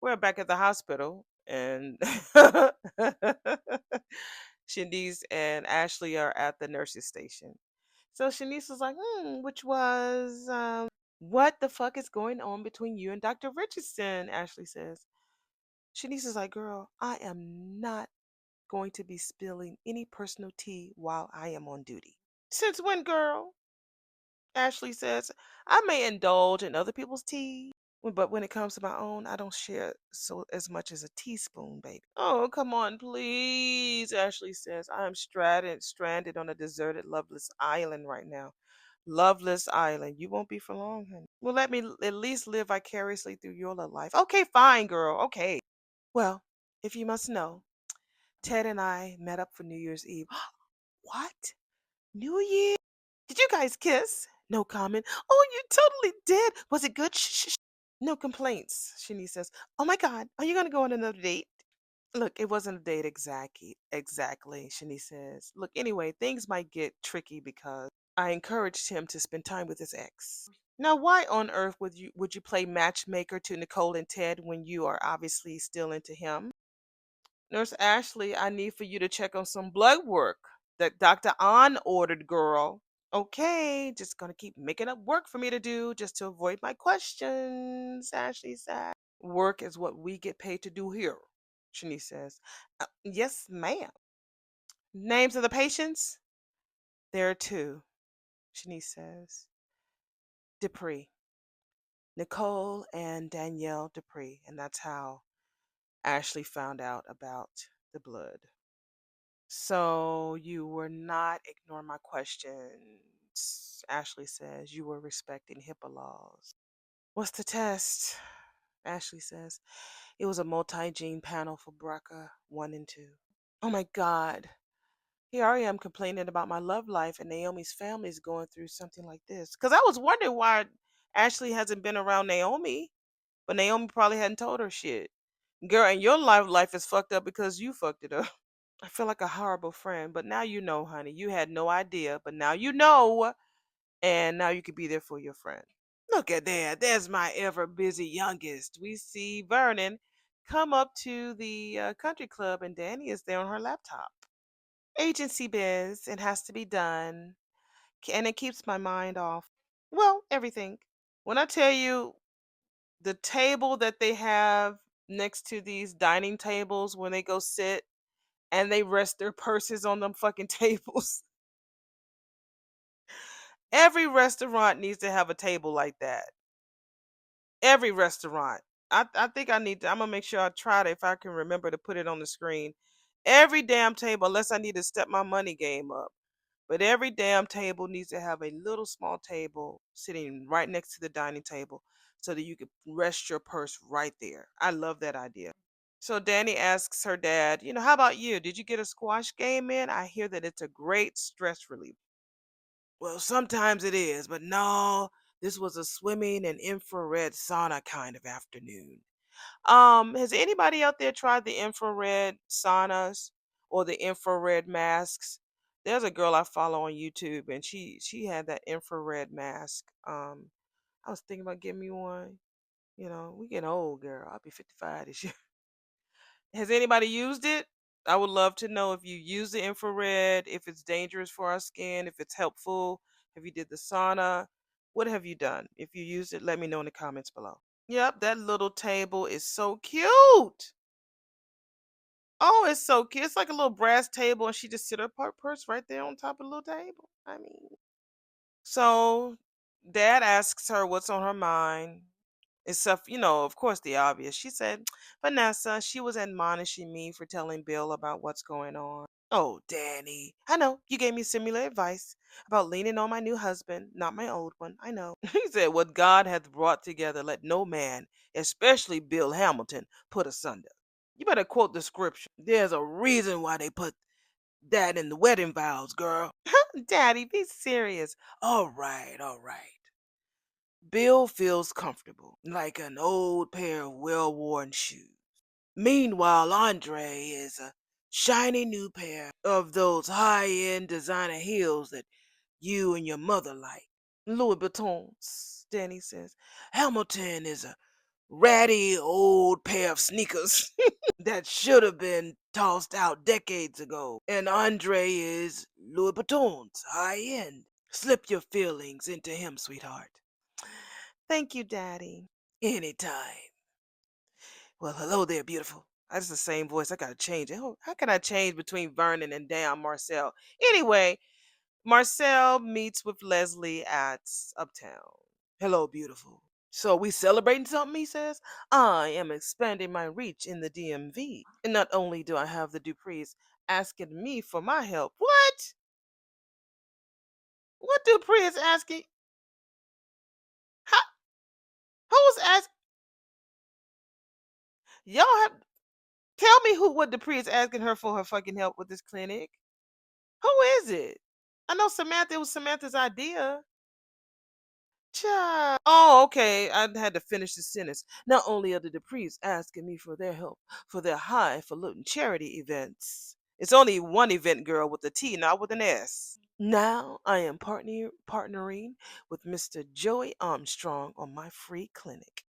We're back at the hospital, and Shanice and Ashley are at the nurse's station. So Shanice was like, which was, what the fuck is going on between you and Dr. Richardson? Ashley says. Shanice is like, girl, I am not going to be spilling any personal tea while I am on duty. Since when, girl? Ashley says, I may indulge in other people's tea, but when it comes to my own, I don't share so as much as a teaspoon, baby. Oh, come on, please, Ashley says. I am stranded on a deserted, loveless island right now. Loveless island. You won't be for long, honey. Well, let me at least live vicariously through your little life. Okay, fine, girl. Okay. Well, if you must know, Ted and I met up for New Year's Eve. What? New Year? Did you guys kiss? No comment. Oh, you totally did. Was it good? Shh, shh, shh. No complaints, Shani says. Oh my God, are you going to go on another date? Look, it wasn't a date exactly, Shani says. Look, anyway, things might get tricky because I encouraged him to spend time with his ex. Now, why on earth would you play matchmaker to Nicole and Ted when you are obviously still into him? Nurse Ashley, I need for you to check on some blood work that Dr. An ordered, girl. Okay, just gonna keep making up work for me to do just to avoid my questions, Ashley said. Work is what we get paid to do here, Shanice says. Yes, ma'am. Names of the patients? There are two, Shanice says. Dupree. Nicole and Danielle Dupree. And that's how Ashley found out about the blood. So you were not ignoring my questions, Ashley says. You were respecting HIPAA laws. What's the test? Ashley says. It was a multi gene panel for BRCA 1 and 2. Oh my God. Here I am complaining about my love life, and Naomi's family is going through something like this. Because I was wondering why Ashley hasn't been around Naomi, but Naomi probably hadn't told her shit. Girl, and your life is fucked up because you fucked it up. I feel like a horrible friend, but now you know, honey. You had no idea, but now you know, and now you can be there for your friend. Look at that. There's my ever busy youngest. We see Vernon come up to the country club, and Danny is there on her laptop. Agency biz, it has to be done, and it keeps my mind off. Well, everything. When I tell you the table that they have next to these dining tables when they go sit and they rest their purses on them fucking tables. Every restaurant needs to have a table like that. Every restaurant. I think I'm gonna make sure I try it if I can remember to put it on the screen. Every damn table, unless I need to step my money game up. But every damn table needs to have a little small table sitting right next to the dining table so that you can rest your purse right there. I love that idea. So Danny asks her dad, how about you? Did you get a squash game in? I hear that it's a great stress relief. Well, sometimes it is, but no, this was a swimming and infrared sauna kind of afternoon. Has anybody out there tried the infrared saunas or the infrared masks? There's a girl I follow on YouTube, and she had that infrared mask. I was thinking about getting me one. We getting old, girl. I'll be 55 this year. Has anybody used it? I would love to know if you use the infrared, if it's dangerous for our skin, if it's helpful, if you did the sauna. What have you done? If you used it, let me know in the comments below. Yep, that little table is so cute. Oh, it's so cute. It's like a little brass table, and she just sit her purse right there on top of the little table. I mean, so dad asks her what's on her mind. Except, of course, the obvious. She said, Vanessa, she was admonishing me for telling Bill about what's going on. Oh, Danny. I know. You gave me similar advice about leaning on my new husband, not my old one. I know. He said, what God hath brought together, let no man, especially Bill Hamilton, put asunder. You better quote the scripture. There's a reason why they put that in the wedding vows, girl. Daddy, be serious. All right, all right. Bill feels comfortable, like an old pair of well worn shoes. Meanwhile, Andre is a shiny new pair of those high end designer heels that you and your mother like. Louis Vuittons, Danny says. Hamilton is a ratty old pair of sneakers that should have been tossed out decades ago. And Andre is Louis Vuitton's high end. Slip your feelings into him, sweetheart. Thank you, Daddy. Anytime. Well, hello there, beautiful. That's the same voice. I gotta change it. How can I change between Vernon and damn Marcel? Anyway, Marcel meets with Leslie at Uptown. Hello, beautiful. So we celebrating something, he says. I am expanding my reach in the DMV. And not only do I have the Duprees asking me for my help. What? What Dupree is asking? How, who's asking? Y'all have tell me who what Dupree is asking her for her fucking help with this clinic. Who is it? I know Samantha. It was Samantha's idea. Child. Oh, okay. I had to finish the sentence. Not only are the Duprees asking me for their help for their highfalutin charity events. It's only one event, girl, with a T, not with an S. Now I am partnering with Mr. Joey Armstrong on my free clinic.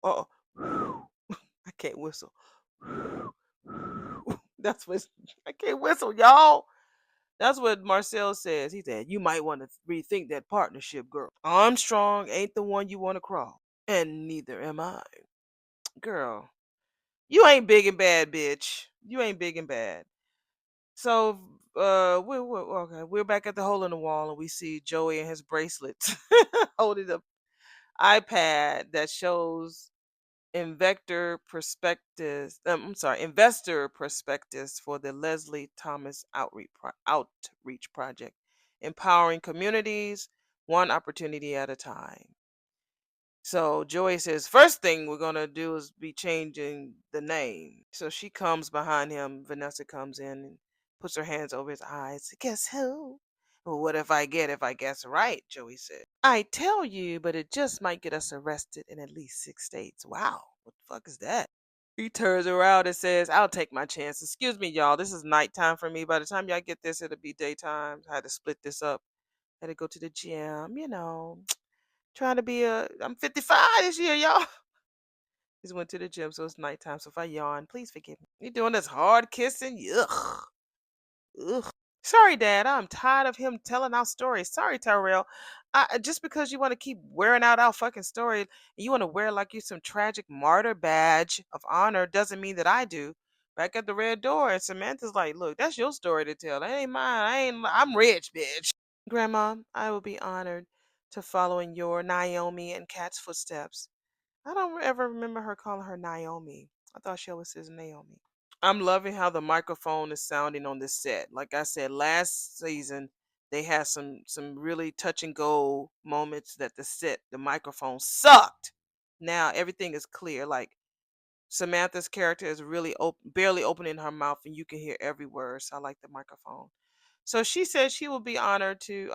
Oh, I can't whistle. That's what I can't whistle, y'all. That's what Marcel says. He said, you might want to rethink that partnership, girl. Armstrong ain't the one you want to crawl. And neither am I. Girl, you ain't big and bad, bitch. You ain't big and bad. So, we're back at the hole in the wall and we see Joey and his bracelets holding the iPad that shows investor perspectives for the Leslie Thomas Outreach Project, empowering communities one opportunity at a time. So Joey says, first thing we're gonna do is be changing the name. So she comes behind him. Vanessa comes in and puts her hands over his eyes. Guess who? Well, what if I guess right? Joey said. I tell you, but it just might get us arrested in at least 6 states. Wow, what the fuck is that? He turns around and says, I'll take my chance. Excuse me, y'all. This is nighttime for me. By the time y'all get this, it'll be daytime. I had to split this up. Had to go to the gym, trying to be I'm 55 this year, y'all. Just went to the gym, so it's nighttime. So if I yawn, please forgive me. You doing this hard kissing? Ugh. Ugh. Sorry, Dad. I'm tired of him telling our stories. Sorry, Tyrell. Just because you want to keep wearing out our fucking story, and you want to wear like you some tragic martyr badge of honor, doesn't mean that I do. Back at the red door, and Samantha's like, "Look, that's your story to tell. That ain't mine. I'm rich, bitch." Grandma, I will be honored to follow in your Naomi and Kat's footsteps. I don't ever remember her calling her Naomi. I thought she always says Naomi. I'm loving how the microphone is sounding on this set. Like I said, last season they had some really touch and go moments that the microphone sucked. Now everything is clear. Like Samantha's character is really barely opening her mouth, and you can hear every word. So I like the microphone. So she said she will be honored to,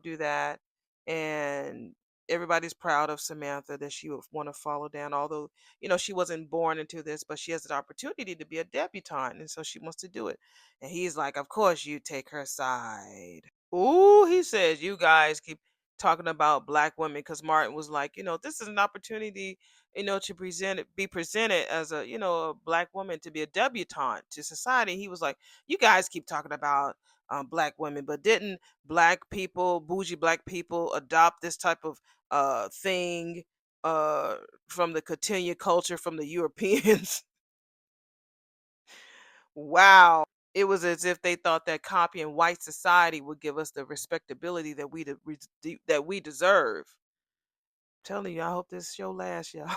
do that, and everybody's proud of Samantha that she would want to follow down. Although she wasn't born into this, but she has an opportunity to be a debutante, and so she wants to do it. And he's like, "Of course, you take her side." Ooh, he says, "You guys keep talking about black women," because Martin was like, this is an opportunity, to be presented as a black woman to be a debutante to society. He was like, "You guys keep talking about black women, but didn't black people, bougie black people, adopt this type of thing uh, from the cotillion culture from the Europeans?" Wow. It was as if they thought that copying white society would give us the respectability that we deserve. Telling you, I hope this show lasts, y'all.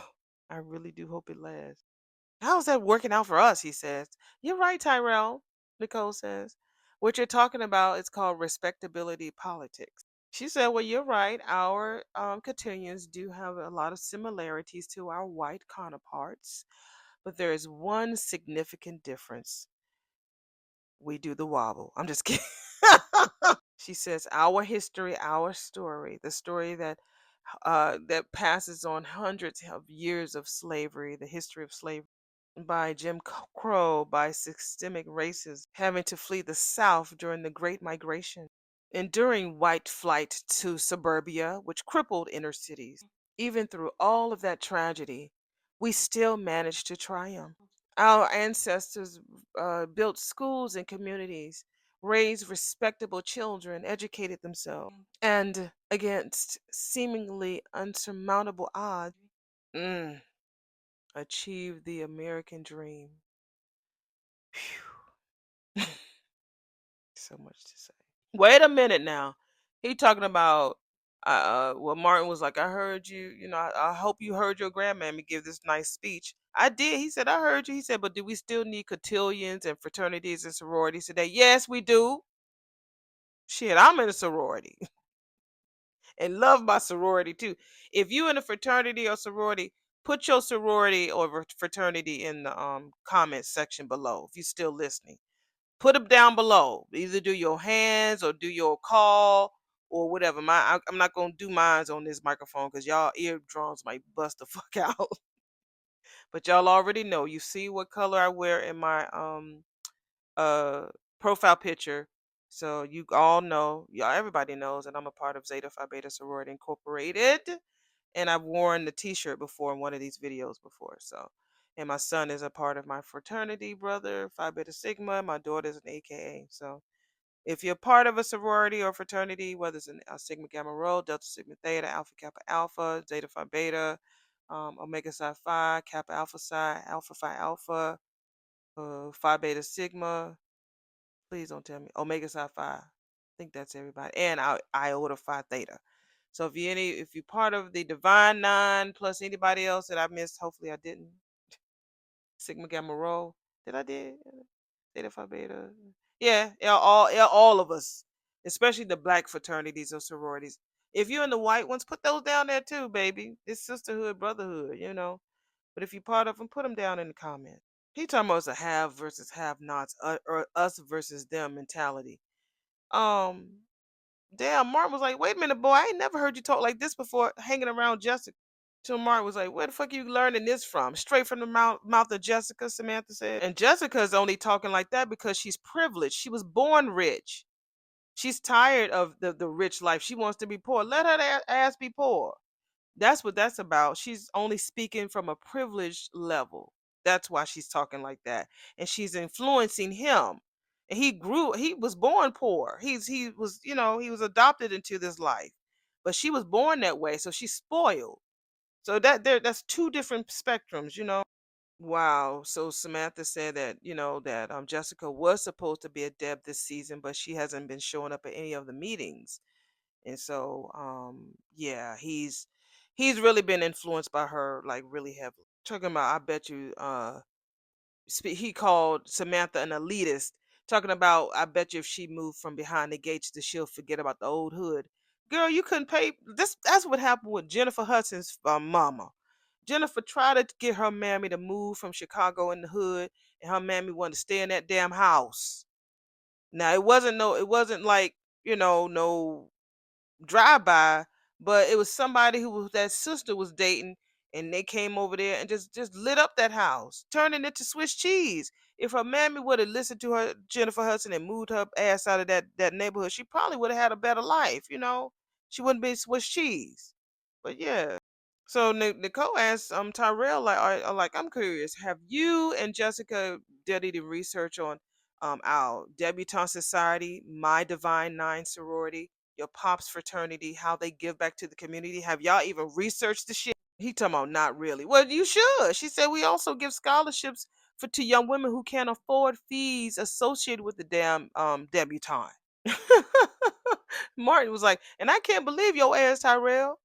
I really do hope it lasts. How's that working out for us? He says. You're right, Tyrell, Nicole says. What you're talking about is called respectability politics. She said, well, you're right. Our Cotillions do have a lot of similarities to our white counterparts, but there is one significant difference. We do the wobble. I'm just kidding. She says, our history, our story, the story that passes on hundreds of years of slavery, the history of slavery by Jim Crow, by systemic racism, having to flee the South during the Great Migration, enduring white flight to suburbia, which crippled inner cities. Even through all of that tragedy, we still managed to triumph. Our ancestors built schools and communities, raised respectable children, educated themselves, and against seemingly unsurmountable odds, mm, achieved the American dream. Phew. So much to say. Wait a minute now. He talking about well, Martin was like, I heard you, I hope you heard your grandmammy give this nice speech. I did. He said, I heard you. He said, but do we still need cotillions and fraternities and sororities today? Yes, we do. Shit, I'm in a sorority and love my sorority too. If you in a fraternity or sorority, put your sorority or fraternity in the comment section below if you're still listening. Put them down below. Either do your hands or do your call or whatever. I'm not gonna do mines on this microphone because y'all eardrums might bust the fuck out. But y'all already know. You see what color I wear in my uh profile picture. So you all know, y'all everybody knows that I'm a part of Zeta Phi Beta Sorority Incorporated. And I've worn the t-shirt before in one of these videos before. So and my son is a part of my fraternity, brother, Phi Beta Sigma. My daughter's an AKA. So if you're part of a sorority or fraternity, whether it's a Sigma Gamma Rho, Delta Sigma Theta, Alpha Kappa Alpha, Zeta Phi Beta, Omega Psi Phi, Kappa Alpha Psi, Alpha Phi Alpha, Phi Beta Sigma, please don't tell me, Omega Psi Phi. I think that's everybody. And Iota Phi Theta. So if you're part of the Divine Nine plus anybody else that I missed, hopefully I didn't. Sigma Gamma Rho. Did I did? Theta Phi Beta. Yeah, all of us, especially the black fraternities or sororities. If you're in the white ones, put those down there too, baby. It's sisterhood, brotherhood. But if you're part of them, put them down in the comments. He talking about a have versus have nots, or us versus them mentality. Um, Damn, Martin was like, wait a minute, boy, I ain't never heard you talk like this before, hanging around Jessica. So Martin was like, where the fuck are you learning this from? Straight from the mouth of Jessica, Samantha said. And Jessica's only talking like that because she's privileged. She was born rich. She's tired of the rich life. She wants to be poor. Let her ass be poor. That's what that's about. She's only speaking from a privileged level. That's why she's talking like that. And she's influencing him. And he was born poor. He was adopted into this life. But she was born that way, so she's spoiled. So that's two different spectrums. Wow. So Samantha said that Jessica was supposed to be a Deb this season, but she hasn't been showing up at any of the meetings. And so yeah, he's really been influenced by her, like, really heavily. Talking about, I bet you he called Samantha an elitist. Talking about, I bet you if she moved from behind the gates, that she'll forget about the old hood. Girl, you couldn't pay this. That's what happened with Jennifer Hudson's mama. Jennifer tried to get her mammy to move from Chicago in the hood, and her mammy wanted to stay in that damn house. Now it wasn't like, no drive by, but it was somebody that sister was dating, and they came over there and just lit up that house, turning it to Swiss cheese. If her mammy would have listened to her, Jennifer Hudson, and moved her ass out of that neighborhood, she probably would have had a better life. She wouldn't be Swiss cheese. But yeah. So Nicole asked Tyrell, like, I'm curious, have you and Jessica did any research on our debutante society, my Divine Nine sorority, your pops fraternity, how they give back to the community? Have y'all even researched the shit? He talking about not really. Well, you should. She said we also give scholarships to young women who can't afford fees associated with the damn debutante. Martin was like, and I can't believe your ass, Tyrell.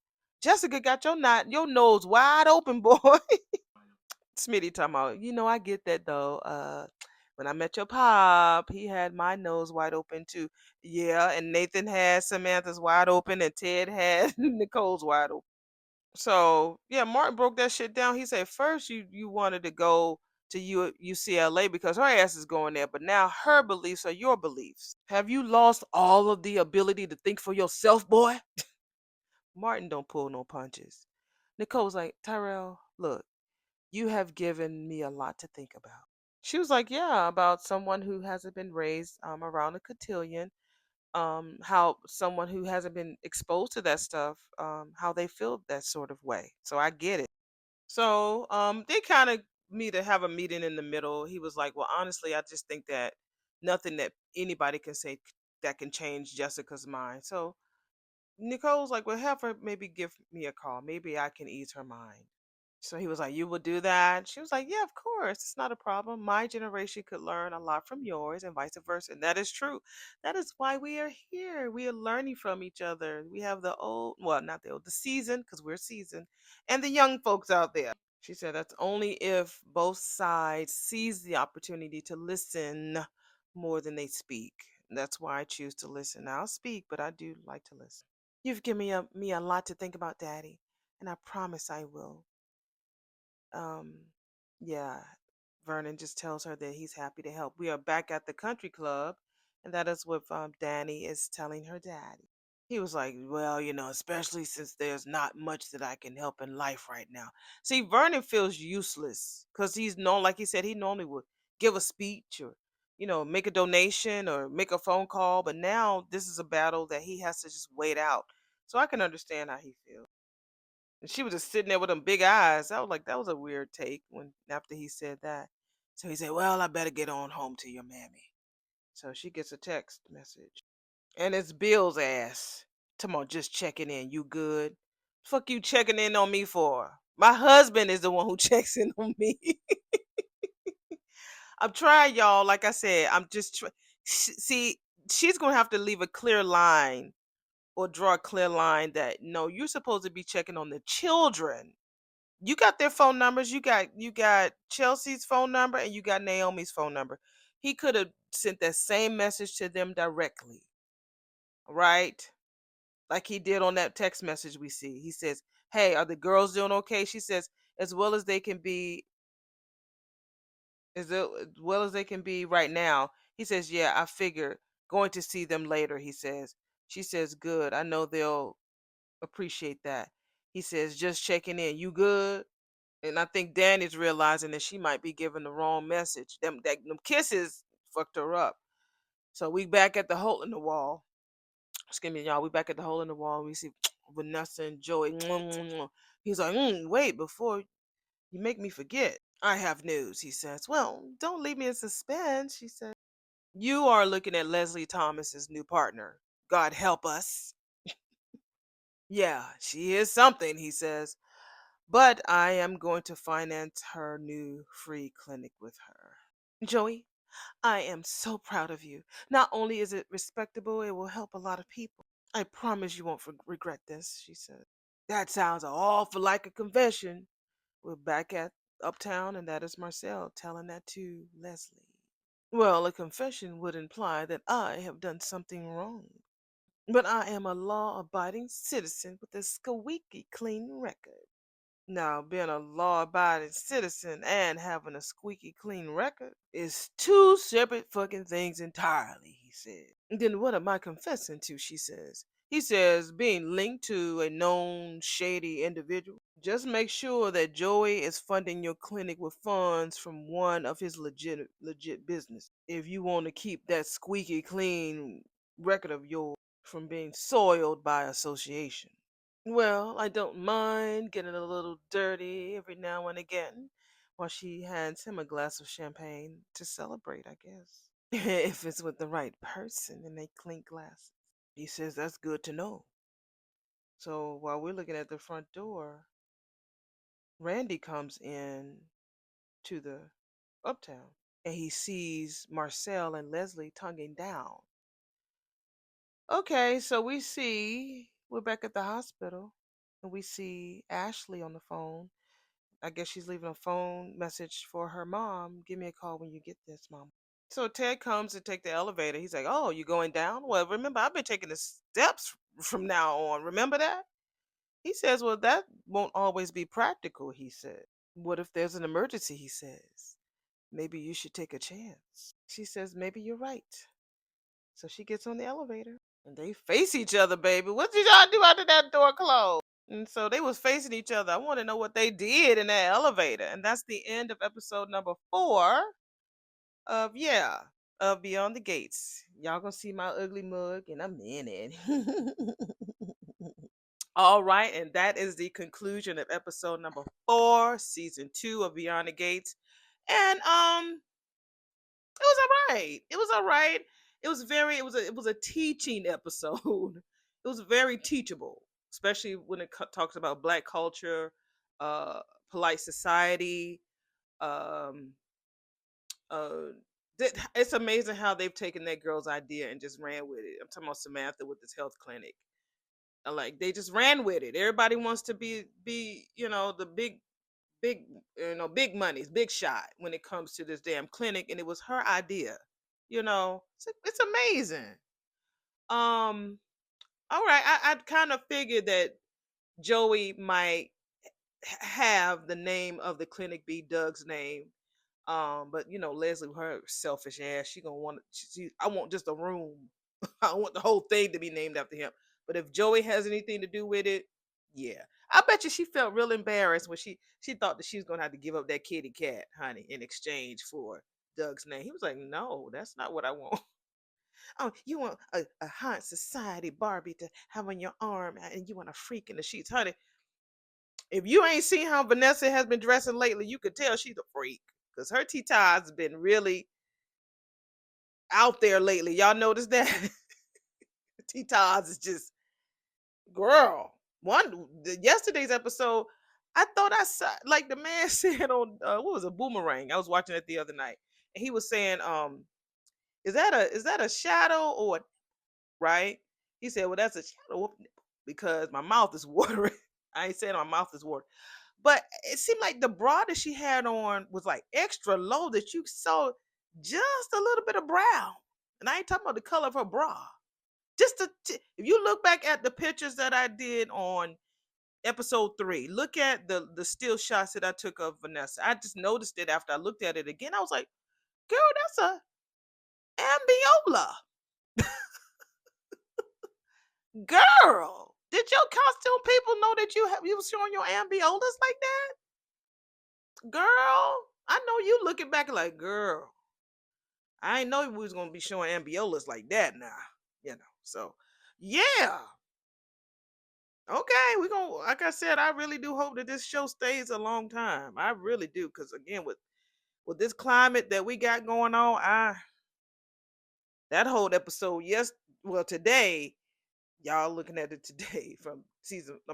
Jessica got your nose wide open, boy. Smitty talking about, I get that though. When I met your pop, he had my nose wide open too. Yeah, and Nathan had Samantha's wide open, and Ted had Nicole's wide open. So yeah, Martin broke that shit down. He said first you wanted to go to UCLA because her ass is going there, but now her beliefs are your beliefs. Have you lost all of the ability to think for yourself, boy? Martin don't pull no punches. Nicole's like, Tyrell, look, you have given me a lot to think about. She was like, yeah, about someone who hasn't been raised around a cotillion, how someone who hasn't been exposed to that stuff, how they feel that sort of way. So I get it. So they kind of me to have a meeting in the middle. He was like, well, honestly, I just think that nothing that anybody can say that can change Jessica's mind. So Nicole's like, well, have her maybe give me a call. Maybe I can ease her mind. So he was like, you will do that? She was like, yeah, of course. It's not a problem. My generation could learn a lot from yours and vice versa. And that is true. That is why we are here. We are learning from each other. We have the old, well, not the old, the seasoned, because we're seasoned, and the young folks out there. She said that's only if both sides seize the opportunity to listen more than they speak. That's why I choose to listen. I'll speak, but I do like to listen. You've given me a lot to think about, Daddy, and I promise I will. Um, yeah, Vernon just tells her that he's happy to help. We are back at the country club, and that is what Danny is telling her daddy. He was like, well, especially since there's not much that I can help in life right now. See, Vernon feels useless because he's known, like he said, he normally would give a speech or, make a donation or make a phone call. But now this is a battle that he has to just wait out. So I can understand how he feels. And she was just sitting there with them big eyes. I was like, that was a weird take when after he said that. So he said, well, I better get on home to your mammy. So she gets a text message. And it's Bill's ass. Come on, just checking in. You good? Fuck you checking in on me for? My husband is the one who checks in on me. I'm trying, y'all. Like I said, I'm just see. She's gonna have to leave a clear line or draw a clear line that no, you're supposed to be checking on the children. You got their phone numbers. You got Chelsea's phone number and you got Naomi's phone number. He could have sent that same message to them directly, right? Like he did on that text message we see. He says, "Hey, are the girls doing okay?" She says, "As well as they can be, as well as they can be right now." He says, "Yeah, I figure going to see them later." He says. She says, "Good. I know they'll appreciate that." He says, "Just checking in. You good?" And I think Danny's realizing that she might be giving the wrong message. Them kisses fucked her up. So we back at the hole in the wall. Excuse me, y'all. We back at the hole in the wall. We see Vanessa and Joey. He's like, wait, before you make me forget, I have news, he says. Well, don't leave me in suspense, she said. You are looking at Leslie Thomas's new partner. God help us. Yeah, she is something, he says. But I am going to finance her new free clinic with her. Joey, I am so proud of you. Not only is it respectable, it will help a lot of people. I promise you won't regret this, she said. That sounds awful like a confession. We're back at Uptown, and that is Marcel telling that to Leslie. Well, a confession would imply that I have done something wrong. But I am a law abiding citizen with a squeaky clean record. Now, being a law abiding citizen and having a squeaky clean record is two separate fucking things entirely, he said. Then what am I confessing to? She says. He says being linked to a known shady individual. Just make sure that Joey is funding your clinic with funds from one of his legit business. If you want to keep that squeaky clean record of yours from being soiled by association. Well, I don't mind getting a little dirty every now and again, while she hands him a glass of champagne to celebrate, I guess. If it's with the right person and they clink glasses. He says that's good to know. So while we're looking at the front door, Randy comes in to the Uptown and he sees Marcel and Leslie tonguing down. Okay, so we see we're back at the hospital and we see Ashley on the phone. I guess she's leaving a phone message for her mom. Give me a call when you get this, mom. So Ted comes to take the elevator. He's like, "Oh, you going down? Well, remember, I've been taking the steps from now on. Remember that?" He says, "Well, that won't always be practical," he said. "What if there's an emergency?" he says. "Maybe you should take a chance." She says, "Maybe you're right." So she gets on the elevator and they face each other, baby. What did y'all do after that door closed? And so they was facing each other. I want to know what they did in that elevator. And that's the end of episode number 4 of of Beyond the Gates. Y'all gonna see my ugly mug in a minute. All right, and that is the conclusion of episode number 4, season 2 of Beyond the Gates. And it was all right. It was all right. It was a teaching episode. It was very teachable, especially when it talks about Black culture, uh, polite society. Um, uh, it's amazing how they've taken that girl's idea and just ran with it. I'm talking about Samantha with this health clinic. Like they just ran with it. Everybody wants to be the big big money's big shot when it comes to this damn clinic, and it was her idea. It's amazing. All right, I kind of figured that Joey might have the name of the clinic be Doug's name. But Leslie, with her selfish ass, she gonna want I want just a room. I want the whole thing to be named after him. But if Joey has anything to do with it, yeah. I bet you she felt real embarrassed when she thought that she was gonna have to give up that kitty cat, honey, in exchange for Doug's name. He was like, "No, that's not what I want." Oh, you want a high society Barbie to have on your arm, and you want a freak in the sheets, honey. If you ain't seen how Vanessa has been dressing lately, you could tell she's a freak because her T has been really out there lately. Y'all notice that? T is just girl. Yesterday's episode, I thought I saw like the man said on what was a boomerang. I was watching it the other night, and he was saying, is that a shadow or right?" He said, "Well, that's a shadow because my mouth is watering." I ain't saying my mouth is watering, but it seemed like the bra that she had on was like extra low that you saw just a little bit of brown. And I ain't talking about the color of her bra. If you look back at the pictures that I did on episode 3, look at the still shots that I took of Vanessa. I just noticed it after I looked at it again. I was like, "Girl, that's a ambiola." Girl, did your costume people know that you was showing your ambiolas like that? Girl, I know you looking back like, "Girl, I ain't know we was gonna be showing ambiolas like that now." So yeah. Okay, we gonna like I said, I really do hope that this show stays a long time. I really do, because again, with this climate that we got going on, I that whole episode, yes, well today, y'all looking at it today from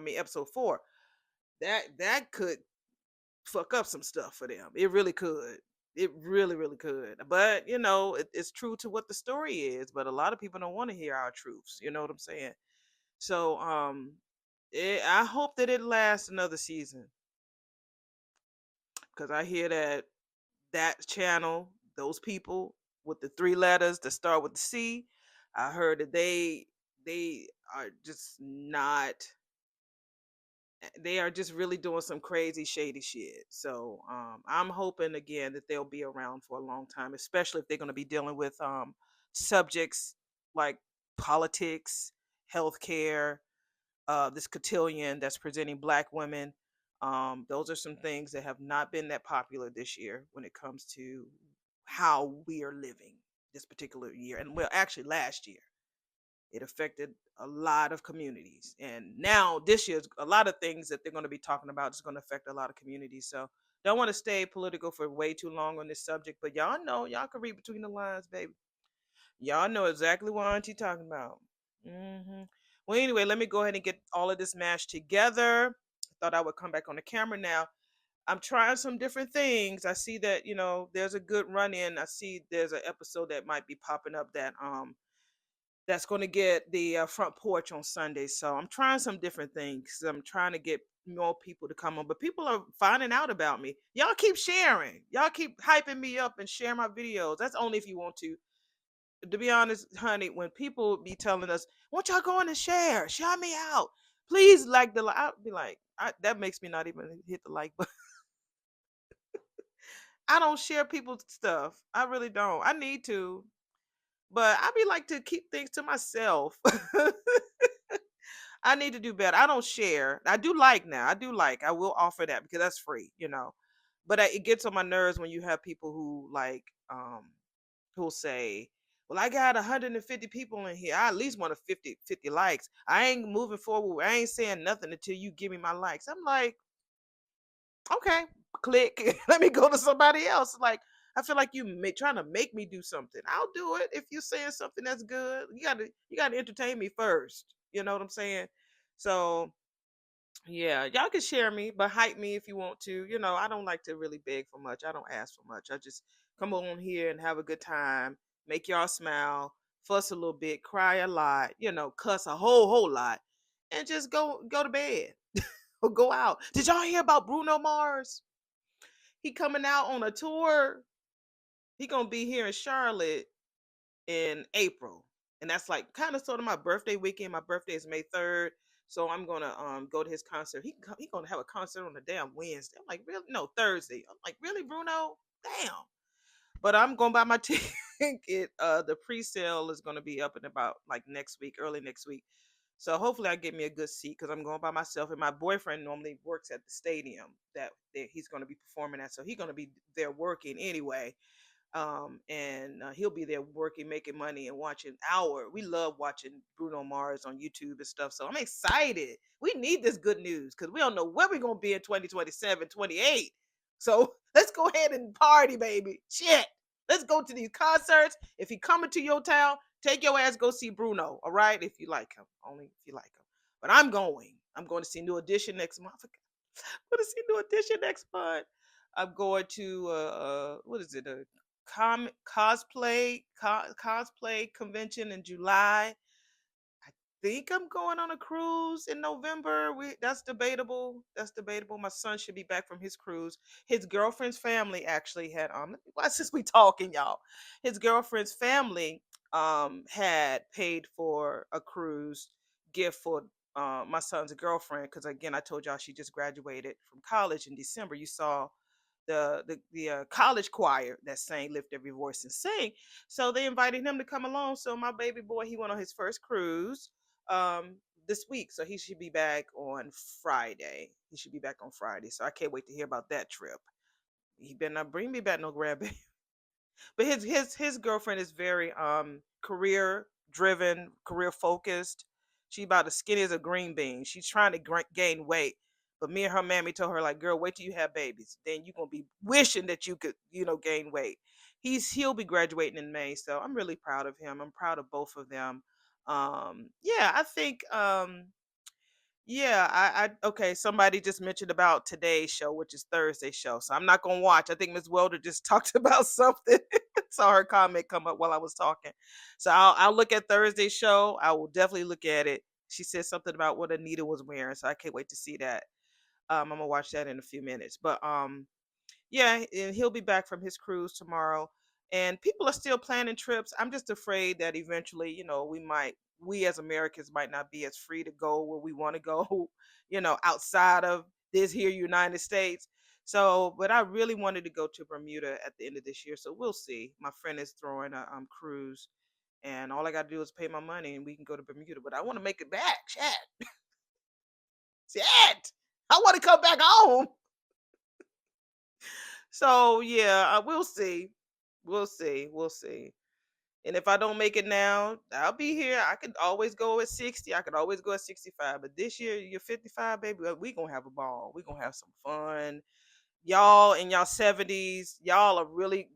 episode 4, that could fuck up some stuff for them. It really could. It really, really could. But it's true to what the story is. But a lot of people don't want to hear our truths. You know what I'm saying? So I hope that it lasts another season, because I hear that channel, those people with the 3 letters that start with the C, I heard that they are just not they are just really doing some crazy shady shit. So I'm hoping again that they'll be around for a long time, especially if they're going to be dealing with subjects like politics, healthcare, this cotillion that's presenting Black women. Those are some things that have not been that popular this year when it comes to how we are living this particular year, and well, actually last year it affected a lot of communities. And now this year's a lot of things that they're going to be talking about is going to affect a lot of communities. So don't want to stay political for way too long on this subject, but y'all know, y'all can read between the lines, baby. Y'all know exactly what Auntie talking about. Well, anyway, let me go ahead and get all of this mashed together. I thought I would come back on the camera now. I'm trying some different things. I see that, there's a good run in. I see there's an episode that might be popping up that that's going to get the front porch on Sunday. So I'm trying some different things. I'm trying to get more people to come on, but people are finding out about me. Y'all keep sharing. Y'all keep hyping me up and share my videos. That's only if you want to. To be honest, honey, when people be telling us, "Won't y'all go in and share? Shout me out, please." Like I'll be like, that makes me not even hit the like button. I don't share people's stuff. I really don't. I need to, but I be like to keep things to myself. I need to do better. I don't share. I do like now. I do like. I will offer that because that's free. But it gets on my nerves when you have people who like who'll say, "Well, I got 150 people in here. I at least want a 50 likes. I ain't moving forward. I ain't saying nothing until you give me my likes." I'm like, okay, click. Let me go to somebody else. Like, I feel like trying to make me do something. I'll do it if you're saying something that's good. You gotta entertain me first. You know what I'm saying? So yeah, y'all can share me, but hype me if you want to. I don't like to really beg for much. I don't ask for much. I just come on here and have a good time, make y'all smile, fuss a little bit, cry a lot, cuss a whole lot, and just go to bed or go out. Did y'all hear about Bruno Mars? He coming out on a tour. He gonna be here in Charlotte in April, and that's like kind of sort of my birthday weekend. My birthday is May 3rd, so I'm gonna go to his concert. He gonna have a concert on a damn Wednesday. I'm like, really? No, Thursday. I'm like, really, Bruno? Damn. But I'm gonna buy my ticket. The pre-sale is gonna be up in about like next week, early next week. So hopefully I get me a good seat because I'm going by myself. And my boyfriend normally works at the stadium that he's going to be performing at, so he's going to be there working anyway. And he'll be there working, making money, and watching we love watching Bruno Mars on YouTube and stuff. So I'm excited. We need this good news because we don't know where we're gonna be in 2027, 28. So let's go ahead and party, baby. Shit. Let's go to these concerts. If he coming to your town, take your ass go see Bruno. All right, if you like him, only if you like him. But I'm going. I'm going to see New Edition next month. I'm going to see New Edition next month. I'm going to what is it? Cosplay convention in July. I think I'm going on a cruise in November. That's debatable. That's debatable. My son should be back from his cruise. His girlfriend's family actually had why since we talking, y'all. His girlfriend's family had paid for a cruise gift for my son's girlfriend because again I told y'all she just graduated from college in December. You saw the college choir that sang "Lift Every Voice and Sing." So they invited him to come along. So my baby boy, he went on his first cruise um this week. So he should be back on Friday. He should be back on Friday. So I can't wait to hear about that trip. He better not bring me back no grandbaby. But his girlfriend is very career driven, career focused. She about as skinny as a green bean. She's trying to gain weight. But me and her mammy told her like, girl, wait till you have babies. Then you're gonna be wishing that you could, gain weight. He'll be graduating in May, so I'm really proud of him. I'm proud of both of them. Yeah, I think yeah, okay. Somebody just mentioned about today's show, which is Thursday show. So I'm not gonna watch. I think Miss Welder just talked about something. Saw her comment come up while I was talking. So I'll look at Thursday's show. I will definitely look at it. She said something about what Anita was wearing, so I can't wait to see that. I'm gonna watch that in a few minutes. But yeah, and he'll be back from his cruise tomorrow. And people are still planning trips. I'm just afraid that eventually, we as Americans might not be as free to go where we want to go, outside of this here United States. So, but I really wanted to go to Bermuda at the end of this year. So we'll see. My friend is throwing a cruise, and all I got to do is pay my money, and we can go to Bermuda. But I want to make it back. Shit. I want to come back home. So yeah, we'll see. We'll see. We'll see. And if I don't make it now, I'll be here. I could always go at 60. I could always go at 65. But this year, you're 55, baby. We gonna have a ball. We gonna have some fun. Y'all in y'all 70s, y'all are really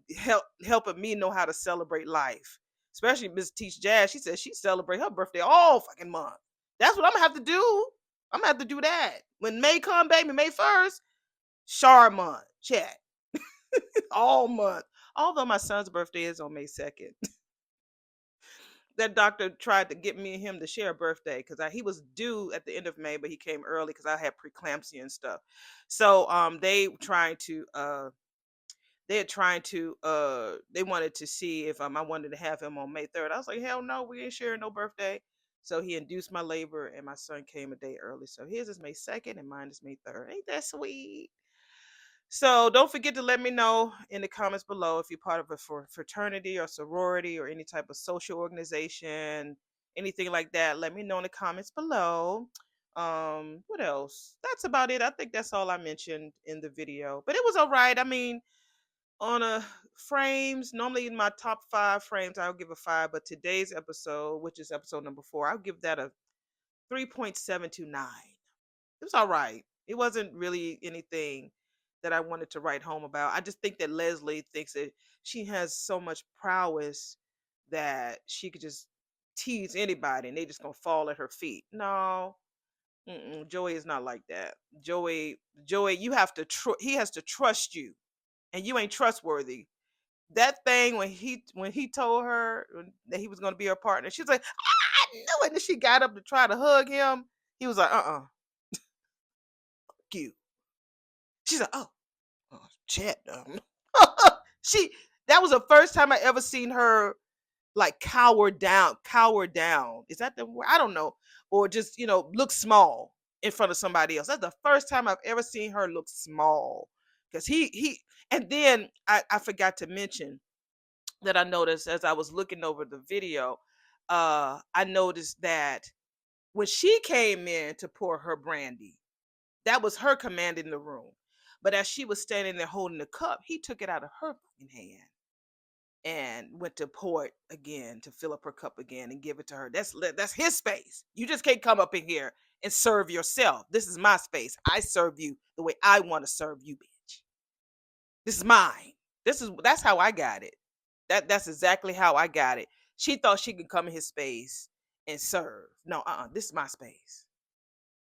helping me know how to celebrate life. Especially Miss Teach Jazz. She says she celebrate her birthday all fucking month. That's what I'm gonna have to do. I'm gonna have to do that. When May come, baby, May 1st, Char month. Chat. All month. Although my son's birthday is on May 2nd. that doctor tried to get me and him to share a birthday because he was due at the end of May, but he came early because I had preeclampsia and stuff. So they wanted to see if I wanted to have him on May 3rd. I was like, hell no, we ain't sharing no birthday. So he induced my labor and my son came a day early. So his is May 2nd and mine is May 3rd. Ain't that sweet? So don't forget to let me know in the comments below if you're part of a fraternity or sorority or any type of social organization, anything like that. Let me know in the comments below. What else? That's about it. I think that's all I mentioned in the video. But it was all right. I mean, on a frames, normally in my top 5 frames, I'll give a 5. But today's episode, which is episode number 4, I'll give that a 3.729. It was all right. It wasn't really anything that I wanted to write home about. I just think that Leslie thinks that she has so much prowess that she could just tease anybody and they just gonna fall at her feet. No, Joey is not like that. Joey, you have to he has to trust you, and you ain't trustworthy. That thing when he told her that he was gonna be her partner, she's like, I knew it. And she got up to try to hug him. He was like, you. She's like, Chet. She that was the first time I ever seen her like cower down. Cower down. Is that the word? I don't know. Or just, look small in front of somebody else. That's the first time I've ever seen her look small. Because he and then I forgot to mention that I noticed as I was looking over the video, I noticed that when she came in to pour her brandy, that was her commanding the room. But as she was standing there holding the cup, he took it out of her fucking hand and went to pour it again to fill up her cup again and give it to her. That's his space. You just can't come up in here and serve yourself. This is my space. I serve you the way I want to serve you, bitch. This is mine. That's how I got it. That's exactly how I got it. She thought she could come in his space and serve. No, this is my space.